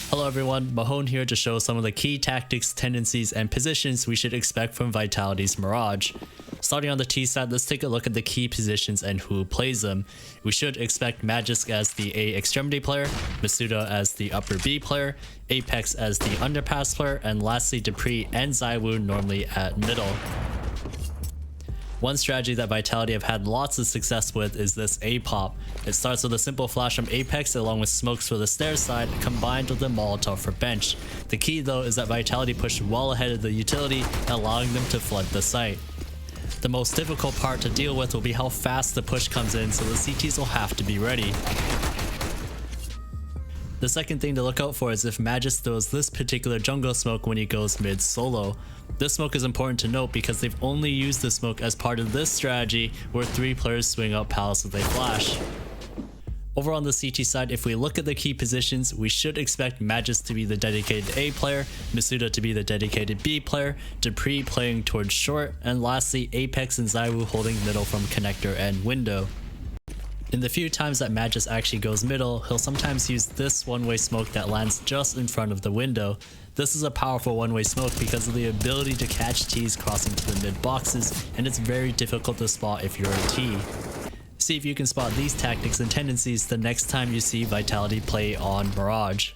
Hello everyone, Mahone here to show some of the key tactics, tendencies, and positions we should expect from Vitality's Mirage. Starting on the T side, let's take a look at the key positions and who plays them. We should expect Magisk as the A extremity player, Masuda as the upper B player, Apex as the underpass player, and lastly Dupree and ZywOo normally at middle. One strategy that Vitality have had lots of success with is this A-pop. It starts with a simple flash from Apex along with smokes for the stairs side combined with a Molotov for bench. The key though is that Vitality pushed well ahead of the utility, allowing them to flood the site. The most difficult part to deal with will be how fast the push comes in, so the CTs will have to be ready. The second thing to look out for is if Magisk throws this particular jungle smoke when he goes mid solo. This smoke is important to note because they've only used this smoke as part of this strategy where 3 players swing up palace with a flash. Over on the CT side, if we look at the key positions, we should expect Magisk to be the dedicated A player, Masuda to be the dedicated B player, Dupree playing towards short, and lastly Apex and ZywOo holding middle from connector and window. In the few times that Magisk actually goes middle, he'll sometimes use this one-way smoke that lands just in front of the window. This is a powerful one-way smoke because of the ability to catch T's crossing to the mid boxes, and it's very difficult to spot if you're a T. See if you can spot these tactics and tendencies the next time you see Vitality play on Mirage.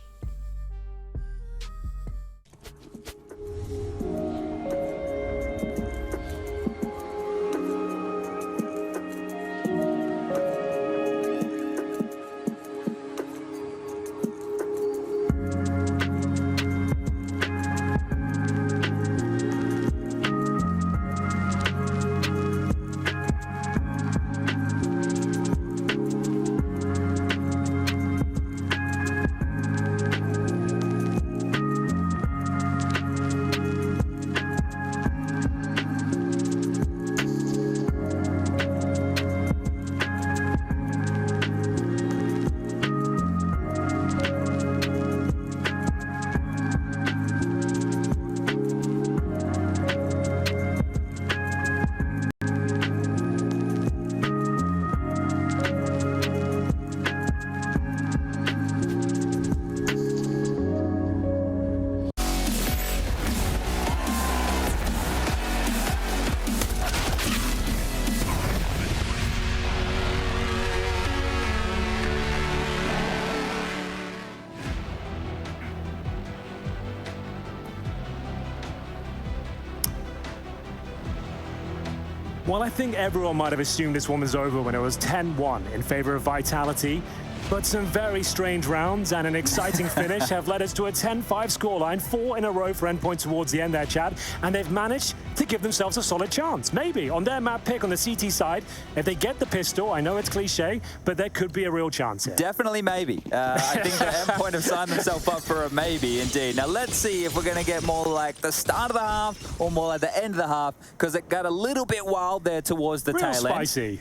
Well, I think everyone might have assumed this one was over when it was 10-1 in favor of Vitality. But some very strange rounds and an exciting finish have led us to a 10-5 scoreline, 4 in a row for Endpoint towards the end there, Chad. And they've managed to give themselves a solid chance. Maybe on their map pick on the CT side, if they get the pistol, I know it's cliche, but there could be a real chance here. Definitely maybe. I think the Endpoint have signed themselves up for a maybe indeed. Now let's see if we're going to get more like the start of the half or more like the end of the half, because it got a little bit wild there towards the tail end. Spicy.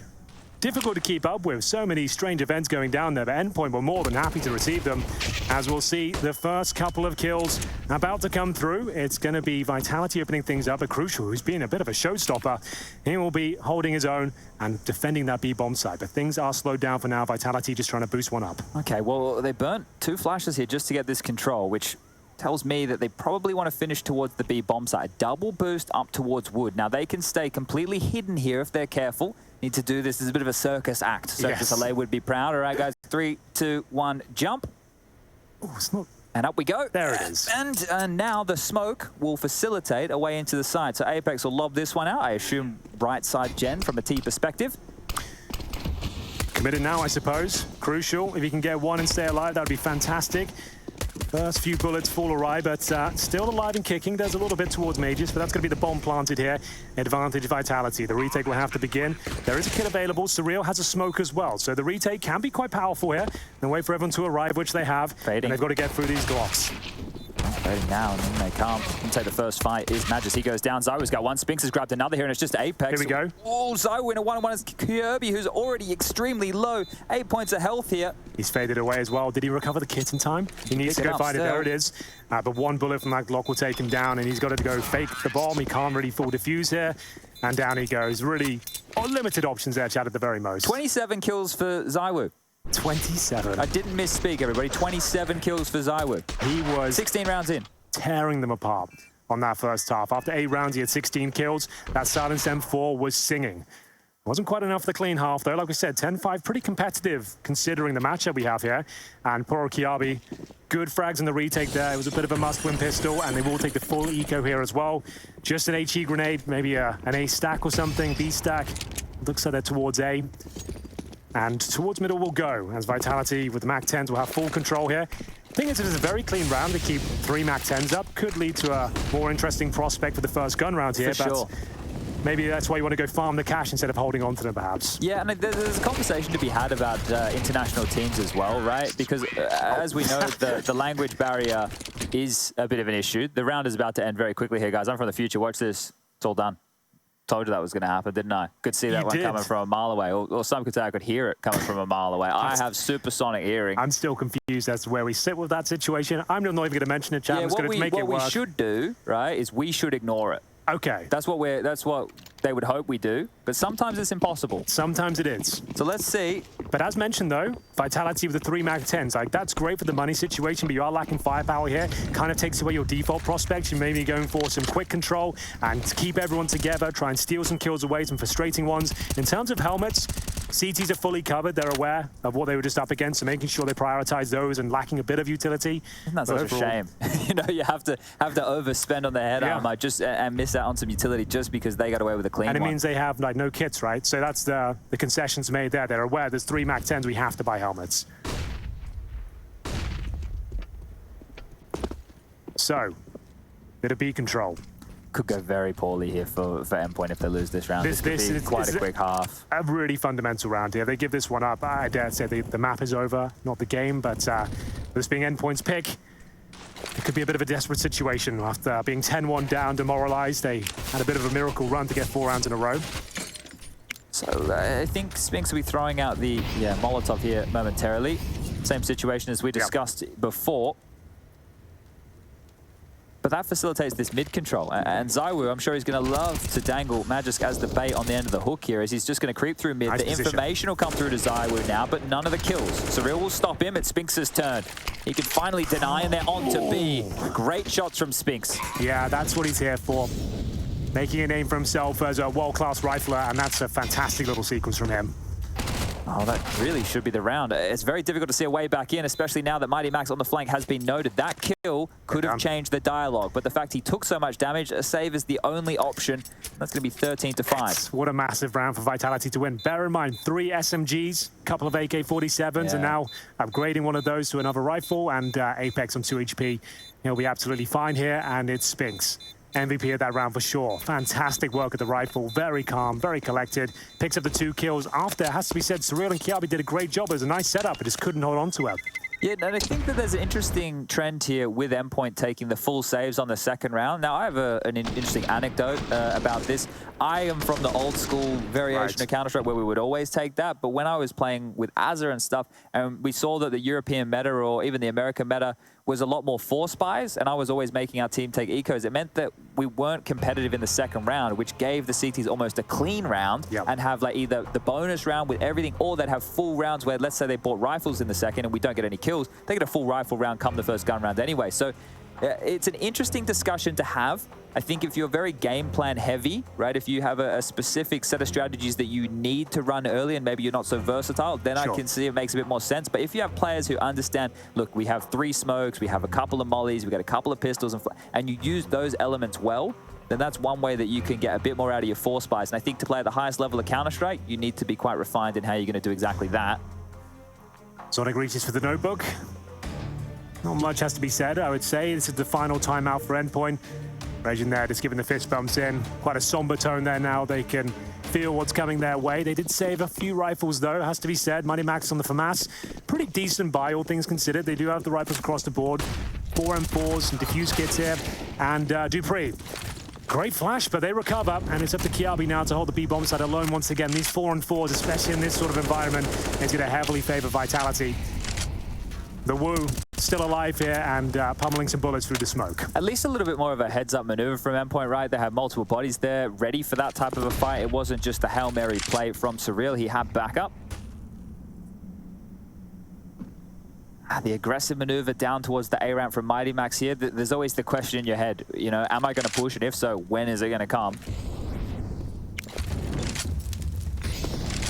Difficult to keep up with, so many strange events going down there, but Endpoint were more than happy to receive them. As we'll see, the first couple of kills about to come through. It's going to be Vitality opening things up, but Crucial, who's been a bit of a showstopper, he will be holding his own and defending that B-bomb side. But things are slowed down for now. Vitality just trying to boost one up. Okay, well, they burnt 2 flashes here just to get this control, which tells me that they probably want to finish towards the B-bomb side. Double boost up towards Wood. Now, they can stay completely hidden here if they're careful. Need to do this as a bit of a circus act. Circus LA would be proud. All right, guys, 3, 2, 1, jump. Oh, it's not... And up we go. There it is. And now the smoke will facilitate a way into the side. So Apex will lob this one out. I assume right side gen from a T perspective. Committed now, I suppose. Crucial. If you can get one and stay alive, that would be fantastic. First few bullets fall awry, but still alive and kicking. There's a little bit towards Magisk, but that's going to be the bomb planted here. Advantage Vitality. The retake will have to begin. There is a kit available. Surreal has a smoke as well, so the retake can be quite powerful here. And wait for everyone to arrive, which they have. Fading. And they've got to get through these Glocks. Fading now, and then they can't. Take the first fight is Magisk. He goes down. ZywOo's got one. Spinks has grabbed another here, and it's just Apex. Here we go. Oh, ZywOo in a 1-on-1 is Kjaerbye, who's already extremely low. 8 points of health here. He's faded away as well. Did he recover the kit in time? He needs to go find it. There it is. But one bullet from that Glock will take him down, and he's got to go fake the bomb. He can't really full defuse here. And down he goes. Really limited options there, Chad, at the very most. 27 kills for ZywOo. 27. I didn't misspeak, everybody. 27 kills for ZywOo. He was 16 rounds in. Tearing them apart on that first half. After 8 rounds, he had 16 kills. That Silence M4 was singing. Wasn't quite enough for the clean half, though. Like we said, 10-5, pretty competitive considering the matchup we have here. And poor Kjaerbye, good frags in the retake there. It was a bit of a must-win pistol, and they will take the full eco here as well. Just an HE grenade, maybe an A stack or something, B stack. Looks like they're towards A. And towards middle will go, as Vitality with the MAC-10s will have full control here. I think it's a very clean round to keep 3 MAC-10s up. Could lead to a more interesting prospect for the first gun round here, for sure. Maybe that's why you want to go farm the cash instead of holding on to them, perhaps. Yeah, and there's a conversation to be had about international teams as well, right? Because as we know, the language barrier is a bit of an issue. The round is about to end very quickly here, guys. I'm from the future. Watch this. It's all done. Told you that was going to happen, didn't I? Could see that one coming from a mile away. Or some could say I could hear it coming from a mile away. I have supersonic hearing. I'm still confused as to where we sit with that situation. I'm not even going to mention it, Chad. I'm just going to make it work. What we should do, right, is we should ignore it. Okay. That's what they would hope we do, but sometimes it's impossible. Sometimes it is. So let's see. But as mentioned, though, Vitality with the 3 MAC-10s, like, that's great for the money situation, but you are lacking firepower here. Kind of takes away your default prospects. You may be going for some quick control and keep everyone together, try and steal some kills away, some frustrating ones. In terms of helmets, CTs are fully covered. They're aware of what they were just up against, so making sure they prioritize those and lacking a bit of utility. Isn't that such a shame? You know, you have to overspend on the head armor and miss out on some utility just because they got away with a clean one. And it means they have like no kits, right? So that's the concessions made there. They're aware there's 3 MAC-10s, we have to buy helmets. So, bit of B control. Could go very poorly here for Endpoint if they lose this round. This could be quite a quick half. A really fundamental round here. They give this one up. I dare say the map is over, not the game, but this being Endpoint's pick, it could be a bit of a desperate situation. After being 10-1 down, demoralized, they had a bit of a miracle run to get 4 rounds in a row. So I think Spinks will be throwing out the Molotov here momentarily. Same situation as we discussed before. But that facilitates this mid control. And ZywOo, I'm sure he's going to love to dangle Magisk as the bait on the end of the hook here, as he's just going to creep through mid. The information will come through to ZywOo now, but none of the kills. Surreal will stop him. It's Spinks' turn. He can finally deny, and they're on to B. Great shots from Spinks. Yeah, that's what he's here for. Making a name for himself as a world-class rifler, and that's a fantastic little sequence from him. Oh, that really should be the round. It's very difficult to see a way back in, especially now that MiGHTYMAX on the flank has been noted. That kill could have changed the dialogue, but the fact he took so much damage, a save is the only option. That's going to be 13-5. What a massive round for Vitality to win. Bear in mind, 3 SMGs, a couple of AK-47s, and now upgrading one of those to another rifle, and Apex on 2 HP. He'll be absolutely fine here, and it's Spinks. MVP of that round for sure. Fantastic work at the rifle. Very calm, very collected. Picks up the 2 kills. After, has to be said, Surreal and Kjaerbye did a great job. It was a nice setup, but just couldn't hold on to her. Yeah, and I think that there's an interesting trend here with Endpoint taking the full saves on the second round. Now, I have an interesting anecdote about this. I am from the old school variation of Counter-Strike where we would always take that, but when I was playing with Azure and stuff, and we saw that the European meta or even the American meta was a lot more force buys, and I was always making our team take ecos. It meant that we weren't competitive in the second round, which gave the CTs almost a clean round and have like either the bonus round with everything, or they'd have full rounds where, let's say they bought rifles in the second and we don't get any kills, they get a full rifle round come the first gun round anyway. So it's an interesting discussion to have. I think if you're very game plan heavy, right, if you have a specific set of strategies that you need to run early and maybe you're not so versatile, then I can see it makes a bit more sense. But if you have players who understand, look, we have 3 smokes, we have a couple of mollies, we got a couple of pistols, and you use those elements well, then that's one way that you can get a bit more out of your force buys. And I think to play at the highest level of Counter-Strike, you need to be quite refined in how you're going to do exactly that. Sonic reaches for the notebook. Not much has to be said, I would say. This is the final timeout for Endpoint. Regen there just giving the fist bumps in. Quite a somber tone there now. They can feel what's coming their way. They did save a few rifles, though, has to be said. MiGHTYMAX on the FAMAS. Pretty decent buy, all things considered. They do have the rifles across the board. 4 M4s, some diffuse kits here. And Dupree. Great flash, but they recover, and it's up to Kjaerbye now to hold the B-bomb side alone once again. These 4-on-4s, especially in this sort of environment, is going to heavily favor Vitality. The Woo still alive here and pummeling some bullets through the smoke. At least a little bit more of a heads-up maneuver from Endpoint, right? They have multiple bodies there ready for that type of a fight. It wasn't just a Hail Mary play from Surreal. He had backup. The aggressive maneuver down towards the A ramp from MiGHTYMAX here. There's always the question in your head, you know, am I going to push? And if so, when is it going to come?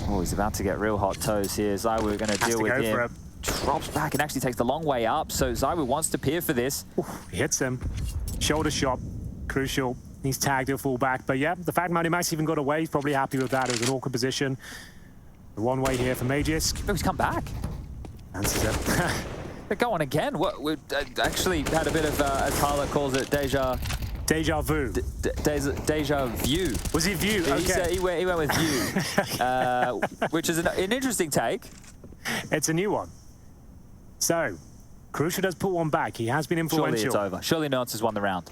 Oh, he's about to get real hot toes here. ZywOo going to deal with him. Drops back and actually takes the long way up, so ZywOo wants to peer for this. He hits him. Shoulder shot. Crucial. He's tagged to fall back. But yeah, the fact MiGHTYMAX even got away, he's probably happy with that. It was an awkward position. The one way here for Magisk. Oh, he's come back. Answers it. They're going again. What? We actually had a bit of, as Harlot calls it, deja vu. Deja view. Was he view? Okay. He went with view, which is an interesting take. It's a new one. So, Crucial does put one back. He has been influential. Surely it's over. Surely NertZ has won the round.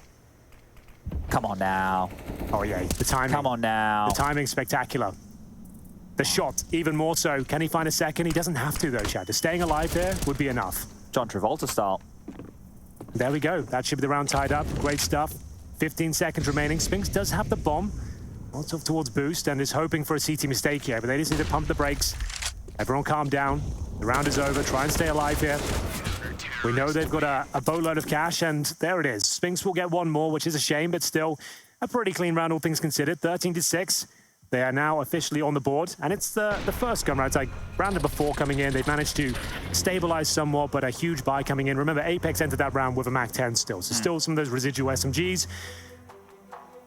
Come on now. Oh yeah, the timing. Come on now. The timing's spectacular. The shot, even more so. Can he find a second? He doesn't have to though, Chad. Just staying alive there would be enough. John Travolta style. There we go. That should be the round tied up. Great stuff. 15 seconds remaining. Spinks does have the bomb. Lots off towards boost and is hoping for a CT mistake here, but they just need to pump the brakes. Everyone calm down. The round is over. Try and stay alive here. We know they've got a boatload of cash, and there it is. Spinks will get one more, which is a shame, but still a pretty clean round, all things considered. 13-6. They are now officially on the board, and it's the first gun round. Like rounded before coming in, they've managed to stabilize somewhat, but a huge buy coming in. Remember, Apex entered that round with a MAC-10 still, so still some of those residual SMGs.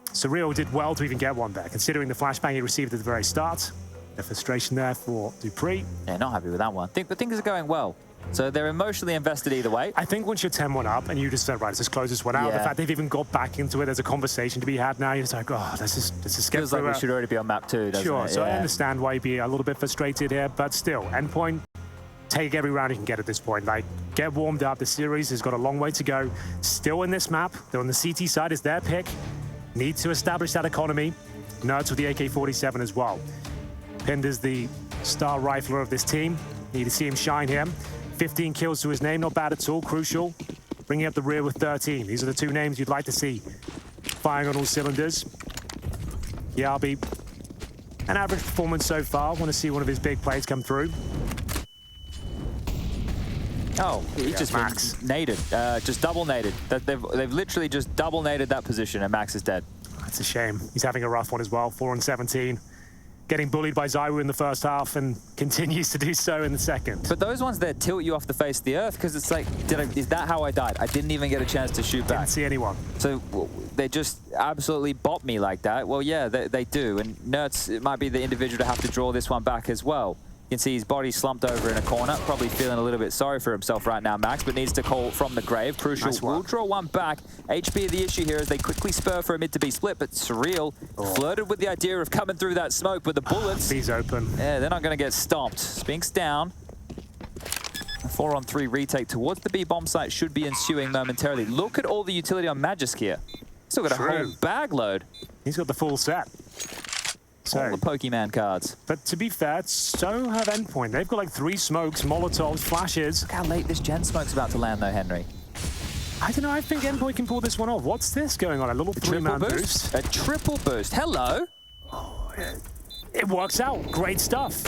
Surreal did well to even get one there, considering the flashbang he received at the very start. The frustration there for Dupree. Yeah, not happy with that one. But things are going well. So they're emotionally invested either way. I think once you're 10-1 up and you just said, right, let's just close this one out. The fact they've even got back into it, there's a conversation to be had now. You're just like, oh, let's just get Feels like we should already be on map 2, doesn't it? So I understand why you'd be a little bit frustrated here, but still, Endpoint, take every round you can get at this point. Like, get warmed up. The series has got a long way to go. Still in this map. They're on the CT side. It's their pick. Need to establish that economy. NertZ with the AK-47 as well. Pinned is the star rifler of this team. Need to see him shine here. 15 kills to his name, not bad at all. Crucial, bringing up the rear with 13. These are the 2 names you'd like to see firing on all cylinders. Kjaerbye, an average performance so far. Want to see one of his big plays come through. Oh, he's just Max naded, just double naded. They've literally just double naded that position, and Max is dead. That's a shame. He's having a rough one as well. 4-17. getting bullied by ZywOo in the first half and continues to do so in the second. But those ones there tilt you off the face of the earth because it's like, is that how I died? I didn't even get a chance to shoot back. Didn't see anyone. So they just absolutely bop me like that. Well, yeah, they do. And NertZ might be the individual to have to draw this one back as well. You can see his body slumped over in a corner, probably feeling a little bit sorry for himself right now, Max, but needs to call from the grave. Crucial will draw one back. HP the issue here as they quickly spur for a mid to be split, but Surreal flirted with the idea of coming through that smoke with the bullets. He's open. Yeah, they're not going to get stopped. Spinks down. A 4-on-3 retake towards the B bomb site should be ensuing momentarily. Look at all the utility on Magisk here. Still got a whole bag load. He's got the full set. So, all the Pokemon cards. But to be fair, so have Endpoint. They've got like 3 smokes, Molotovs, flashes. Look how late this Gen smoke's about to land though, Henry. I don't know, I think Endpoint can pull this one off. What's this going on? A little 3-man boost? A triple boost. Hello. Oh, it works out. Great stuff.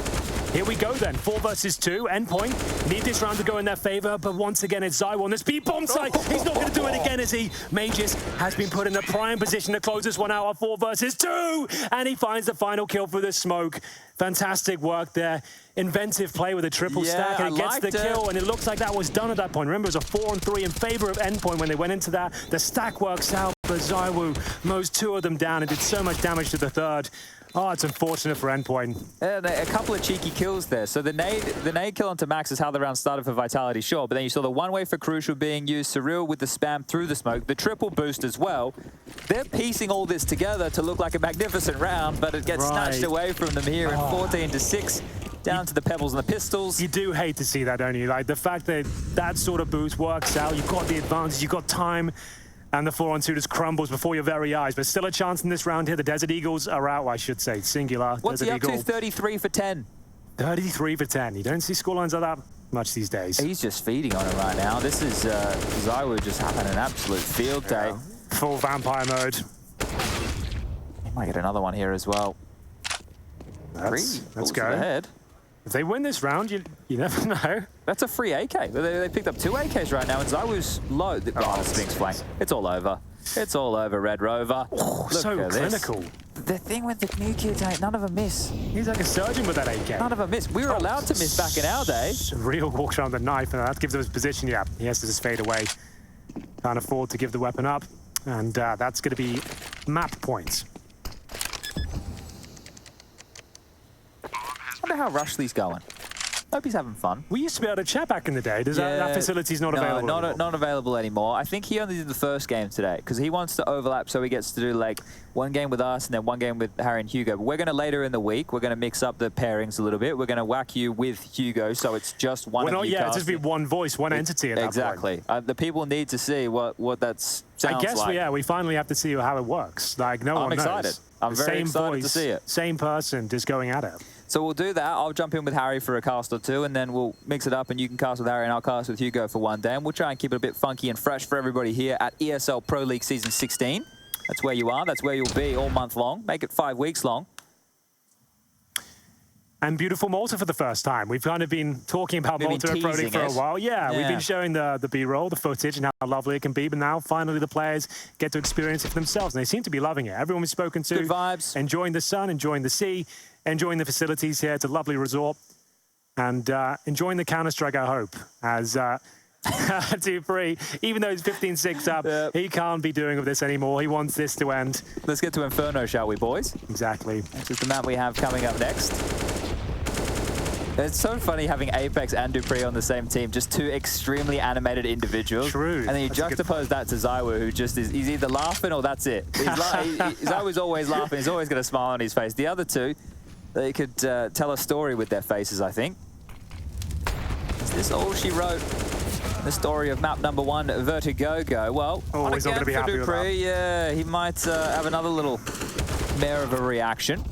Here we go then, 4 versus 2. Endpoint need this round to go in their favor, but once again it's ZywOo on this B-bomb site. He's not going to do it again, is he? Magisk has been put in a prime position to close this one out at 4 versus 2, and he finds the final kill for the smoke. Fantastic work there. Inventive play with a triple stack, and it gets the kill, and it looks like that was done at that point. Remember, it was a 4-on-3 in favor of Endpoint when they went into that. The stack works out, but ZywOo mows 2 of them down and did so much damage to the third. Oh, it's unfortunate for Endpoint. A couple of cheeky kills there. So the nade kill onto Max is how the round started for Vitality, sure. But then you saw the one-way for Crucial being used, Surreal with the spam through the smoke, the triple boost as well. They're piecing all this together to look like a magnificent round, but it gets snatched away from them here in 14-6. Down to the pebbles and the pistols. You do hate to see that, don't you? Like, the fact that that sort of boost works out, you've got the advantage, you've got time, and the 4-on-2 just crumbles before your very eyes. But still a chance in this round here. The Desert Eagles are out, I should say. Singular. What's he up to? 33 for 10. 33 for 10. You don't see scorelines like that much these days. He's just feeding on it right now. This is ZywOo just having an absolute field day. Full vampire mode. He might get another one here as well. Let's go. Ahead. If they win this round, you never know. That's a free AK. They picked up 2 AKs right now, and ZywOo's low. Oh, the Sphinx flank. It's all over. It's all over, Red Rover. Oh, so clinical. This. The thing with the new kids, none of them miss. He's like a surgeon with that AK. None of them miss. We were allowed to miss back in our day. Surreal walks around the knife, and that gives him his position. Yeah, he has to just fade away. Can't afford to give the weapon up. And that's going to be map points. I wonder how Rushley's going. Hope he's having fun. We used to be able to chat back in the day. Does that facility's not available anymore? Not available anymore. I think he only did the first game today because he wants to overlap so he gets to do like 1 game with us and then 1 game with Harry and Hugo. But we're going to later in the week, we're going to mix up the pairings a little bit. We're going to whack you with Hugo so it's just one of you casting. It's just be one voice, one entity at that point. Exactly. The people need to see what that sounds like. I guess, we finally have to see how it works. Like, no one knows. I'm excited. I'm very excited to see it. Same person just going at it. So we'll do that. I'll jump in with Harry for a cast or 2, and then we'll mix it up, and you can cast with Harry, and I'll cast with Hugo for 1 day. And we'll try and keep it a bit funky and fresh for everybody here at ESL Pro League Season 16. That's where you are. That's where you'll be all month long. Make it 5 weeks long. And beautiful Malta for the first time. We've kind of been talking about Malta at Pro League for a while. Yeah, we've been showing the B-roll, the footage, and how lovely it can be. But now, finally, the players get to experience it for themselves. And they seem to be loving it. Everyone we've spoken to, good vibes, enjoying the sun, enjoying the sea, enjoying the facilities here. It's a lovely resort. And enjoying the Counter-Strike, I hope, as 2-3. Even though he's 15-6 up, he can't be doing with this anymore. He wants this to end. Let's get to Inferno, shall we, boys? Exactly. This is the map we have coming up next. It's so funny having Apex and Dupree on the same team, just 2 extremely animated individuals. True. And then you juxtapose that to ZywOo, who just is, he's either laughing or that's it. ZywOo's always laughing, he's always got a smile on his face. The other 2, they could tell a story with their faces, I think. Is this all she wrote? The story of map number 1, Vertigo go. Well, he's not going to be happy with that. Yeah, he might have another little mare of a reaction.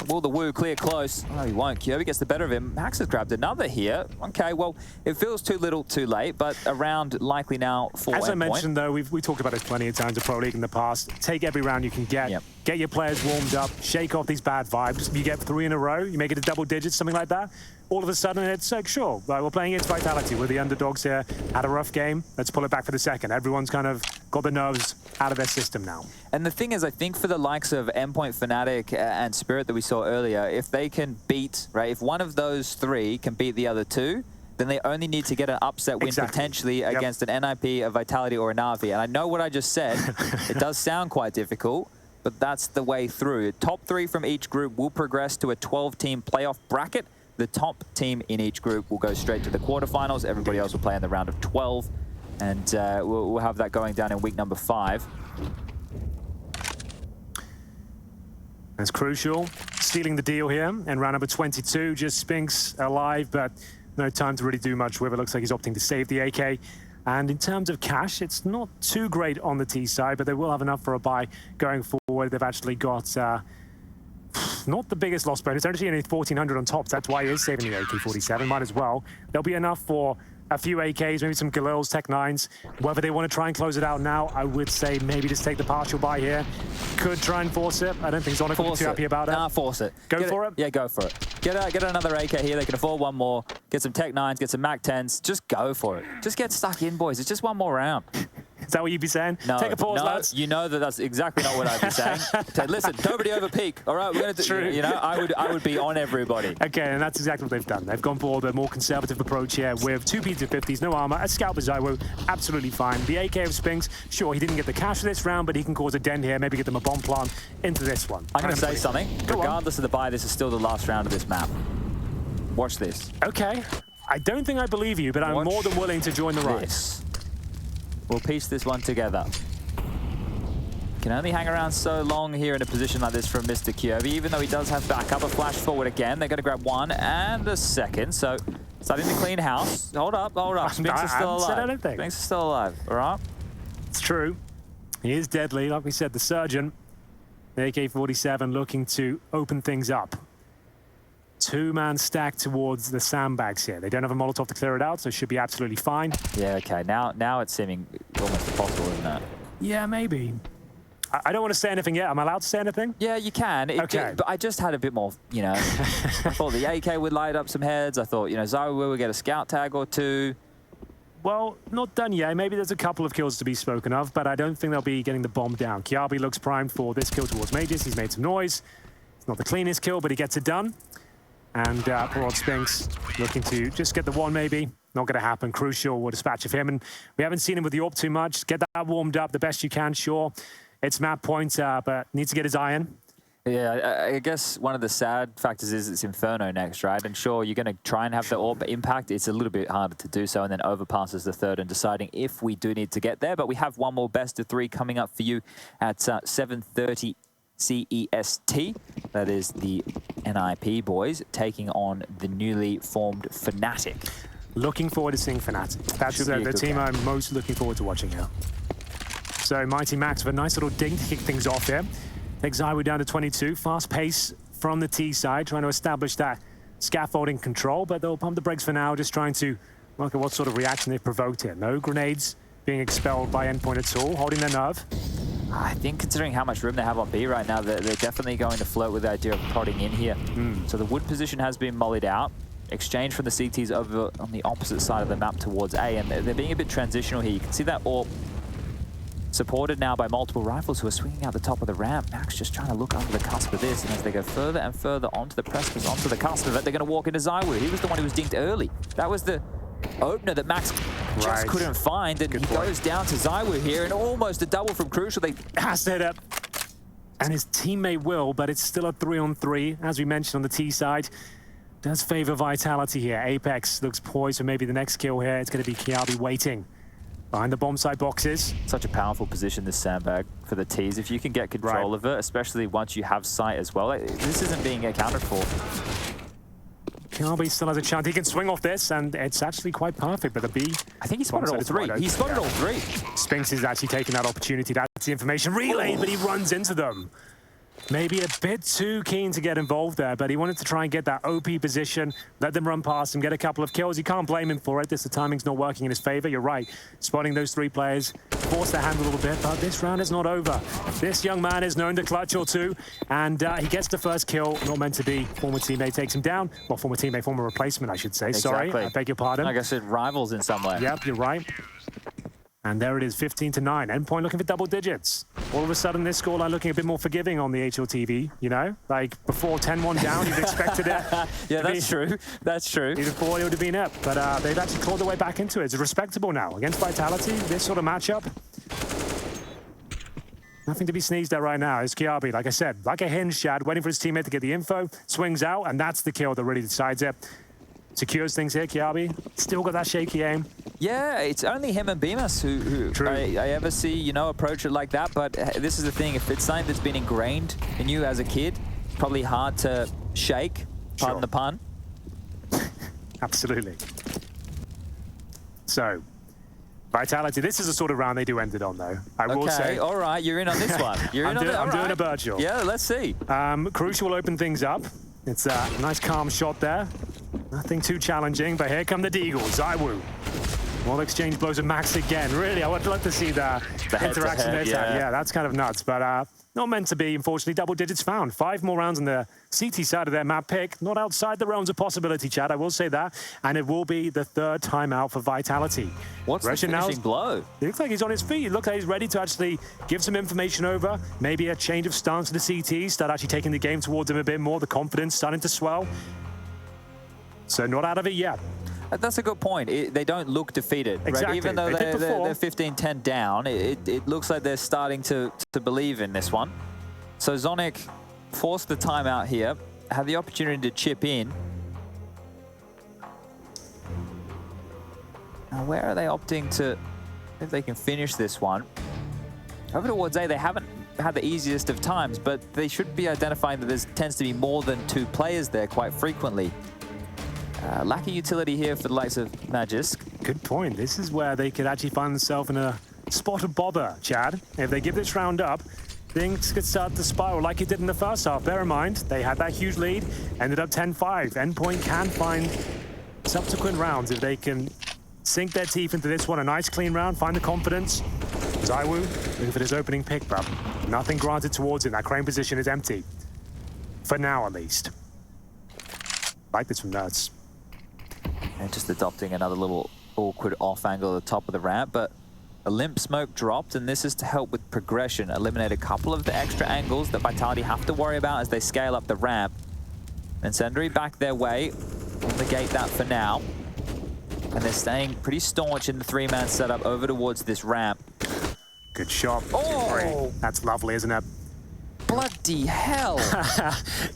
Will the Woo clear close? Oh, he won't. Kjaerbye gets the better of him. Max has grabbed another here. Okay, well, it feels too little, too late, but a round likely now for As Endpoint. I mentioned, though, we talked about this plenty of times in Pro League in the past. Take every round you can get. Get your players warmed up. Shake off these bad vibes. You get 3 in a row. You make it to double digits, something like that. all of a sudden it's like, sure, we're playing its Vitality. We're the underdogs here. Had a rough game. Let's pull it back for the second. Everyone's kind of got the nerves out of their system now. And the thing is, I think for the likes of Endpoint, Fnatic, and Spirit that we saw earlier, if they can beat, right, if one of those three can beat the other two, then they only need to get an upset win potentially against an NIP, a Vitality, or a Na'Vi. And I know what I just said. It does sound quite difficult, but that's the way through. Top 3 from each group will progress to a 12-team playoff bracket. The top team in each group will go straight to the quarterfinals. Everybody else will play in the round of 12. And we'll have that going down in week number 5. That's crucial. Sealing the deal here in round number 22. Just Spinks alive, but no time to really do much with it. Looks like he's opting to save the AK. And in terms of cash, it's not too great on the T side, but they will have enough for a buy going forward. They've actually got not the biggest loss bonus. They're actually only 1,400 on top. That's why he is saving the AK-47. Might as well. There'll be enough for a few AKs, maybe some Galils, Tech 9s. Whether they want to try and close it out now, I would say maybe just take the partial buy here. Could try and force it. I don't think Zonic will be too happy about it. Nah, force it. Go for it? Yeah, go for it. Get another AK here. They can afford one more. Get some Tech 9s, get some MAC-10s. Just go for it. Just get stuck in, boys. It's just one more round. Is that what you'd be saying? No, Take a pause, lads. You know that that's exactly not what I'd be saying. So, listen, nobody over peak. All right, we're gonna do. True. You know, I would be on everybody. Okay, and that's exactly what they've done. They've gone for the more conservative approach here with 2 P250s, no armor, a scout with ZywOo, absolutely fine. The AK of Spinks, sure, he didn't get the cash for this round, but he can cause a dent here, maybe get them a bomb plant into this one. I'm going to say something. Regardless of the buy, this is still the last round of this map. Watch this. Okay. I don't think I believe you, but I'm more than willing to join the ride. We'll piece this one together. Can only hang around so long here in a position like this from Mr. Kjaerbye, even though he does have backup. A flash forward again. They're going to grab 1 and a second. So starting to clean house. Hold up, hold up. Spinks is still alive. Spinks is still alive. All right. It's true. He is deadly. Like we said, the Surgeon, the AK-47, looking to open things up. 2-man stack towards the sandbags here. They don't have a Molotov to clear it out, so it should be absolutely fine. Yeah, okay. Now it's seeming almost impossible, isn't it? Yeah, maybe. I don't want to say anything yet. Am I allowed to say anything? Yeah, you can. Okay. But I just had a bit more, you know. I thought the AK would light up some heads. I thought, you know, ZywOo would get a scout tag or 2. Well, not done yet. Maybe there's a couple of kills to be spoken of, but I don't think they'll be getting the bomb down. Kjaerbye looks primed for this kill towards Magisk. He's made some noise. It's not the cleanest kill, but he gets it done. And poor old Spinks looking to just get the 1 maybe. Not going to happen. Crucial dispatch of him. And we haven't seen him with the AWP too much. Get that warmed up the best you can, sure. It's map point, but needs to get his eye in. Yeah, I guess one of the sad factors is it's Inferno next, right? And sure, you're going to try and have the AWP impact. It's a little bit harder to do so, and then overpasses the third and deciding if we do need to get there. But we have one more best of 3 coming up for you at 7:30 CEST. That is the NIP boys taking on the newly formed Fnatic. Looking forward to seeing Fnatic. That's the team I'm most looking forward to watching here. So MiGHTYMAX with a nice little ding to kick things off here. Takes ZywOo down to 22. Fast pace from the T side, trying to establish that scaffolding control, but they'll pump the brakes for now, just trying to look at what sort of reaction they've provoked here. No grenades being expelled by Endpoint at all, holding their nerve. I think considering how much room they have on B right now, they're definitely going to flirt with the idea of prodding in here. So the wood position has been mollied out. Exchange from the CTs over on the opposite side of the map towards A, and they're being a bit transitional here. You can see that AWP supported now by multiple rifles who are swinging out the top of the ramp. Max just trying to look under the cusp of this, and as they go further and further onto the precipice, onto the cusp of it, they're going to walk into ZywOo. He was the one who was dinked early. That was the opener that Max just couldn't find, and he goes down to ZywOo here, and almost a double from Crucial. They has to hit up, and his teammate will, but it's still a 3-on-3, as we mentioned on the T side. Does favor Vitality here. Apex looks poised for maybe the next kill here. It's going to be Kjaerbye waiting behind the bomb site boxes. Such a powerful position, this sandbag, for the Ts. If you can get control of it, especially once you have sight as well, this isn't being accounted for. Kjaerbye still has a chance. He can swing off this, and it's actually quite perfect. But the B, I think he spotted all 3. He spotted all 3. Spinks is actually taking that opportunity. That's the information relayed, but he runs into them. maybe a bit too keen to get involved there, but he wanted to try and get that OP position, let them run past him, get a couple of kills. You can't blame him for it. The timing's not working in his favor. You're right. Spotting those 3 players, force their hand a little bit, but this round is not over. This young man is known to clutch or two, and he gets the first kill. Not meant to be. Former teammate takes him down. Well, former teammate, former replacement, I should say. Exactly. Sorry, I beg your pardon. Like I said, rivals in some way. Yep, you're right. And there it is, 15-9. Endpoint looking for double digits. All of a sudden, this scoreline looking a bit more forgiving on the HLTV, you know? Like, before 10-1 down, you'd expected it. Yeah, that's true. That's true. Even before, it would have been up. But they've actually clawed their way back into it. It's respectable now. Against Vitality, this sort of matchup, nothing to be sneezed at right now. It's Kjaerbye, like I said, like a hinge, Chad, waiting for his teammate to get the info, swings out, and that's the kill that really decides it. Secures things here, Kjaerbye. Still got that shaky aim. Yeah, it's only him and Bemis who I ever see, you know, approach it like that. But this is the thing, if it's something that's been ingrained in you as a kid, probably hard to shake, pardon the pun. Absolutely. So, Vitality, this is the sort of round they do end it on, though. I will say. All right, you're in on this one. You're in on it. I'm doing a Virgil. Yeah, let's see. Crucial will open things up. It's a nice, calm shot there. Nothing too challenging, but here come the Deagles. ZywOo. We'll exchange blows with Max again. Really, I would love to see the interaction there. Yeah, that's kind of nuts, but not meant to be, unfortunately. Double digits found. 5 more rounds on the CT side of their map pick. Not outside the realms of possibility, Chad, I will say that. And it will be the 3rd timeout for Vitality. What's the finishing blow? It looks like he's on his feet. It looks like he's ready to actually give some information over. Maybe a change of stance to the CT, start actually taking the game towards him a bit more. The confidence starting to swell. So not out of it yet. That's a good point. They don't look defeated, exactly. Right? Even though they're 15-10 down, it looks like they're starting to believe in this one. So Zonic forced the timeout here, had the opportunity to chip in. Now, where are they opting to, if they can finish this one? Over towards A, they haven't had the easiest of times, but they should be identifying that there tends to be more than 2 players there quite frequently. Lack of utility here for the likes of Magisk. Good point. This is where they could actually find themselves in a spot of bother, Chad. If they give this round up, things could start to spiral like it did in the first half. Bear in mind, they had that huge lead, ended up 10-5. Endpoint can find subsequent rounds if they can sink their teeth into this one. A nice clean round, find the confidence. ZywOo looking for this opening pick, but nothing granted towards him. That crane position is empty. For now, at least. Like this from NertZ. And just adopting another little awkward off angle at the top of the ramp, but a limp smoke dropped, and this is to help with progression. Eliminate a couple of the extra angles that Vitality have to worry about as they scale up the ramp. And Sendry back their way. We'll negate that for now. And they're staying pretty staunch in the 3-man setup over towards this ramp. Good shot. Oh! That's lovely, isn't it? Bloody hell!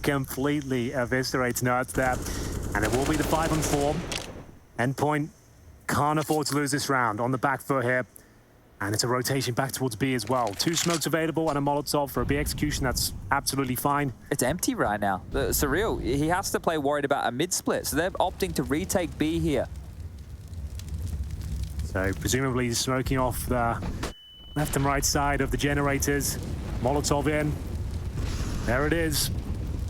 Completely eviscerates NertZ there. And it will be the 5-on-4. Endpoint can't afford to lose this round on the back foot here. And it's a rotation back towards B as well. 2 smokes available and a Molotov for a B execution. That's absolutely fine. It's empty right now. Surreal, he has to play worried about a mid-split, so they're opting to retake B here. So presumably he's smoking off the left and right side of the generators. Molotov in. There it is.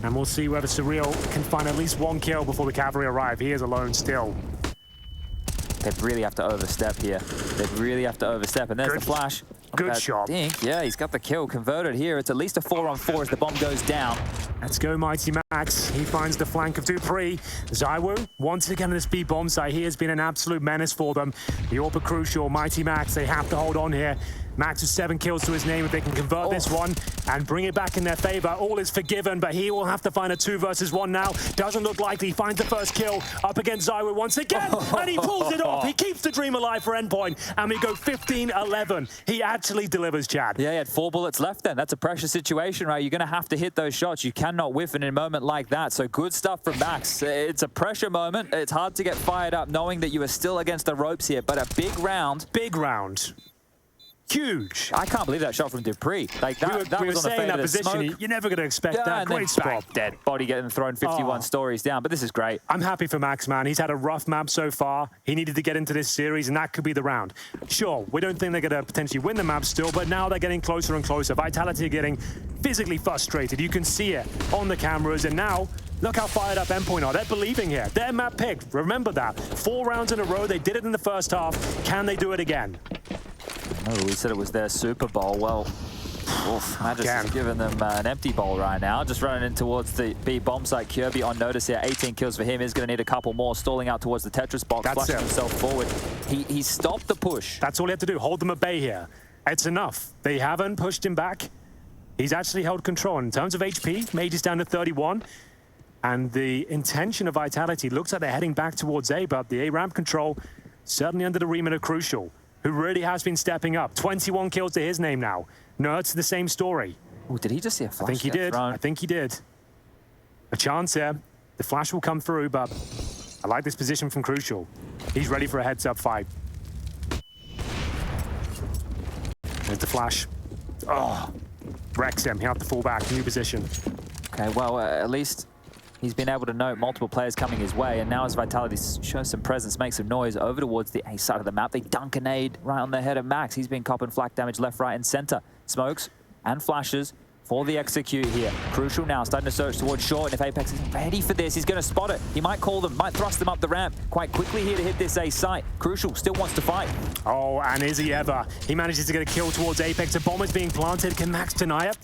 And we'll see whether Surreal can find at least 1 kill before the cavalry arrive. He is alone still. They really have to overstep here. They really have to overstep. And there's the flash. Good shot. Dink. Yeah, he's got the kill converted here. It's at least a 4-on-4 as the bomb goes down. Let's go, MiGHTYMAX. He finds the flank of Dupree. ZywOo, once again on this B bomb site, he has been an absolute menace for them. The AWP crucial, MiGHTYMAX, they have to hold on here. Max with 7 kills to his name. If they can convert this one and bring it back in their favor, all is forgiven, but he will have to find a 2 versus 1 now. Doesn't look likely. He finds the first kill up against ZywOo once again, and he pulls it off. He keeps the dream alive for Endpoint, and we go 15-11. He actually delivers, Chad. Yeah, he had 4 bullets left then. That's a pressure situation, right? You're going to have to hit those shots. You cannot whiff in a moment like that. So good stuff from Max. It's a pressure moment. It's hard to get fired up knowing that you are still against the ropes here, but a big round. Big round. Huge. I can't believe that shot from Dupree. Like that we were was on the saying fade that of the position. smoke. You're never going to expect Yeah, that. and then Great spot. bang, dead body getting thrown 51 stories down. But this is great. I'm happy for Max, man. He's had a rough map so far. He needed to get into this series, and that could be the round. Sure, we don't think they're going to potentially win the map still, but now they're getting closer and closer. Vitality are getting physically frustrated. You can see it on the cameras, and now look how fired up Endpoint are. They're believing here. Their map picked. Remember that. 4 rounds in a row. They did it in the first half. Can they do it again? Oh, we said it was their Super Bowl. Well, Magisk is giving them an empty bowl right now. Just running in towards the B bomb site. Kjaerbye on notice here. 18 kills for him. Is going to need a couple more. Stalling out towards the Tetris box. Flashing himself forward. He stopped the push. That's all he had to do. Hold them at bay here. It's enough. They haven't pushed him back. He's actually held control. In terms of HP, Mage is down to 31. And the intention of Vitality looks like they're heading back towards A, but the A ramp control certainly under the remit of Crucial, who really has been stepping up. 21 kills to his name now. NertZ, the same story. Oh, did he just see a flash? I think he did. I think he did. A chance there. The flash will come through, but I like this position from Crucial. He's ready for a heads-up fight. There's the flash. Oh, wrecks him. He had to fall back. New position. Okay, well, at least he's been able to note multiple players coming his way, and now as Vitality shows some presence, makes some noise over towards the A side of the map, they dunk a nade right on the head of Max. He's been copping flak damage left, right, and center. Smokes and flashes for the execute here. Crucial now starting to search towards short, and if Apex is ready for this, he's going to spot it. He might call them, might thrust them up the ramp quite quickly here to hit this A site. Crucial still wants to fight. Oh, and is he ever? He manages to get a kill towards Apex. A bomb is being planted. Can Max deny it?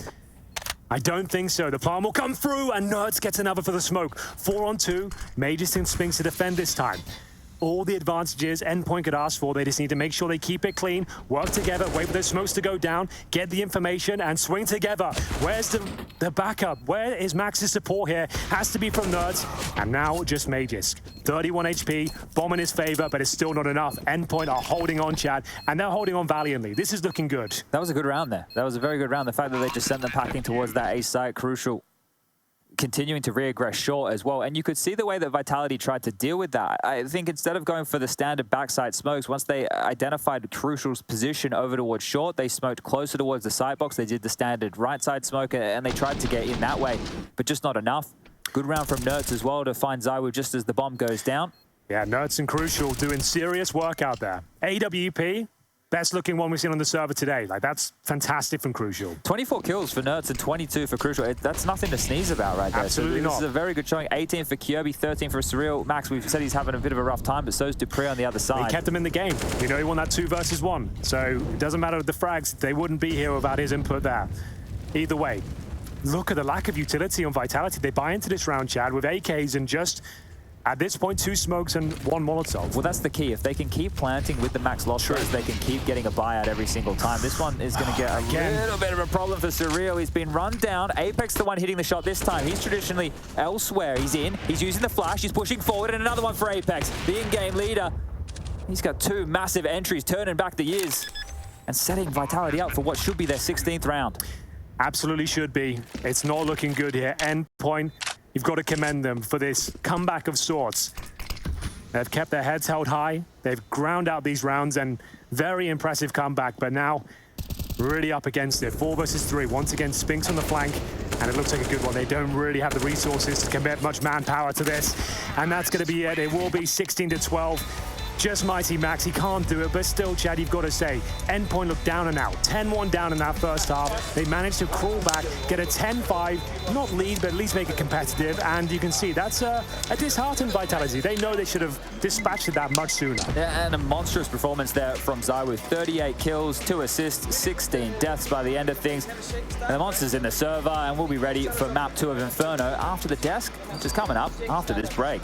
I don't think so. The plan will come through, and NertZ gets another for the smoke. 4 on 2. Magisk and Spinks to defend this time. All the advantages Endpoint could ask for. They just need to make sure they keep it clean, work together, wait for those smokes to go down, get the information, and swing together. Where's the backup? Where is Max's support here? Has to be from NertZ, and now just Magisk. 31 HP, bomb in his favor, but it's still not enough. Endpoint are holding on, Chad, and they're holding on valiantly. This is looking good. That was a good round there. That was a very good round. The fact that they just sent them packing towards that A site, Crucial continuing to reaggress short as well. And you could see the way that Vitality tried to deal with that. I think instead of going for the standard backside smokes, once they identified Crucial's position over towards short, they smoked closer towards the side box. They did the standard right side smoke, and they tried to get in that way, but just not enough. Good round from NertZ as well to find ZywOo just as the bomb goes down. Yeah, NertZ and Crucial doing serious work out there. AWP, best looking one we've seen on the server today. Like, that's fantastic from Crucial. 24 kills for NertZ and 22 for Crucial. That's nothing to sneeze about right there. Absolutely not. This is a very good showing. 18 for Kjaerbye, 13 for Surreal. Max, we've said he's having a bit of a rough time, but so is Dupree on the other side. He kept him in the game. You know, he won that 2 versus 1. So it doesn't matter with the frags. They wouldn't be here without his input there. Either way, look at the lack of utility on Vitality. They buy into this round, Chad, with AKs and just, at this point, 2 smokes and 1 Molotov. Well, that's the key. If they can keep planting with the max loss rates, they can keep getting a buyout every single time. This one is going to get a little bit of a problem for Surreal. He's been run down. Apex the one hitting the shot this time. He's traditionally elsewhere. He's in. He's using the flash. He's pushing forward, and another one for Apex, the in-game leader. He's got 2 massive entries, turning back the years and setting Vitality up for what should be their 16th round. Absolutely should be. It's not looking good here. Endpoint, you've got to commend them for this comeback of sorts. They've kept their heads held high. They've ground out these rounds, and very impressive comeback, but now really up against it. 4 versus 3. Once again, Spinks on the flank, and it looks like a good one. They don't really have the resources to commit much manpower to this, and that's going to be it. It will be 16-12. Just MiGHTYMAX, he can't do it, but still, Chad, you've got to say, Endpoint looked down and out. 10-1 down in that first half. They managed to crawl back, get a 10-5, not lead, but at least make it competitive, and you can see that's a disheartened Vitality. They know they should have dispatched it that much sooner. Yeah, and a monstrous performance there from ZywOo. 38 kills, 2 assists, 16 deaths by the end of things. And the monster's in the server, and we'll be ready for map 2 of Inferno after the desk, which is coming up after this break.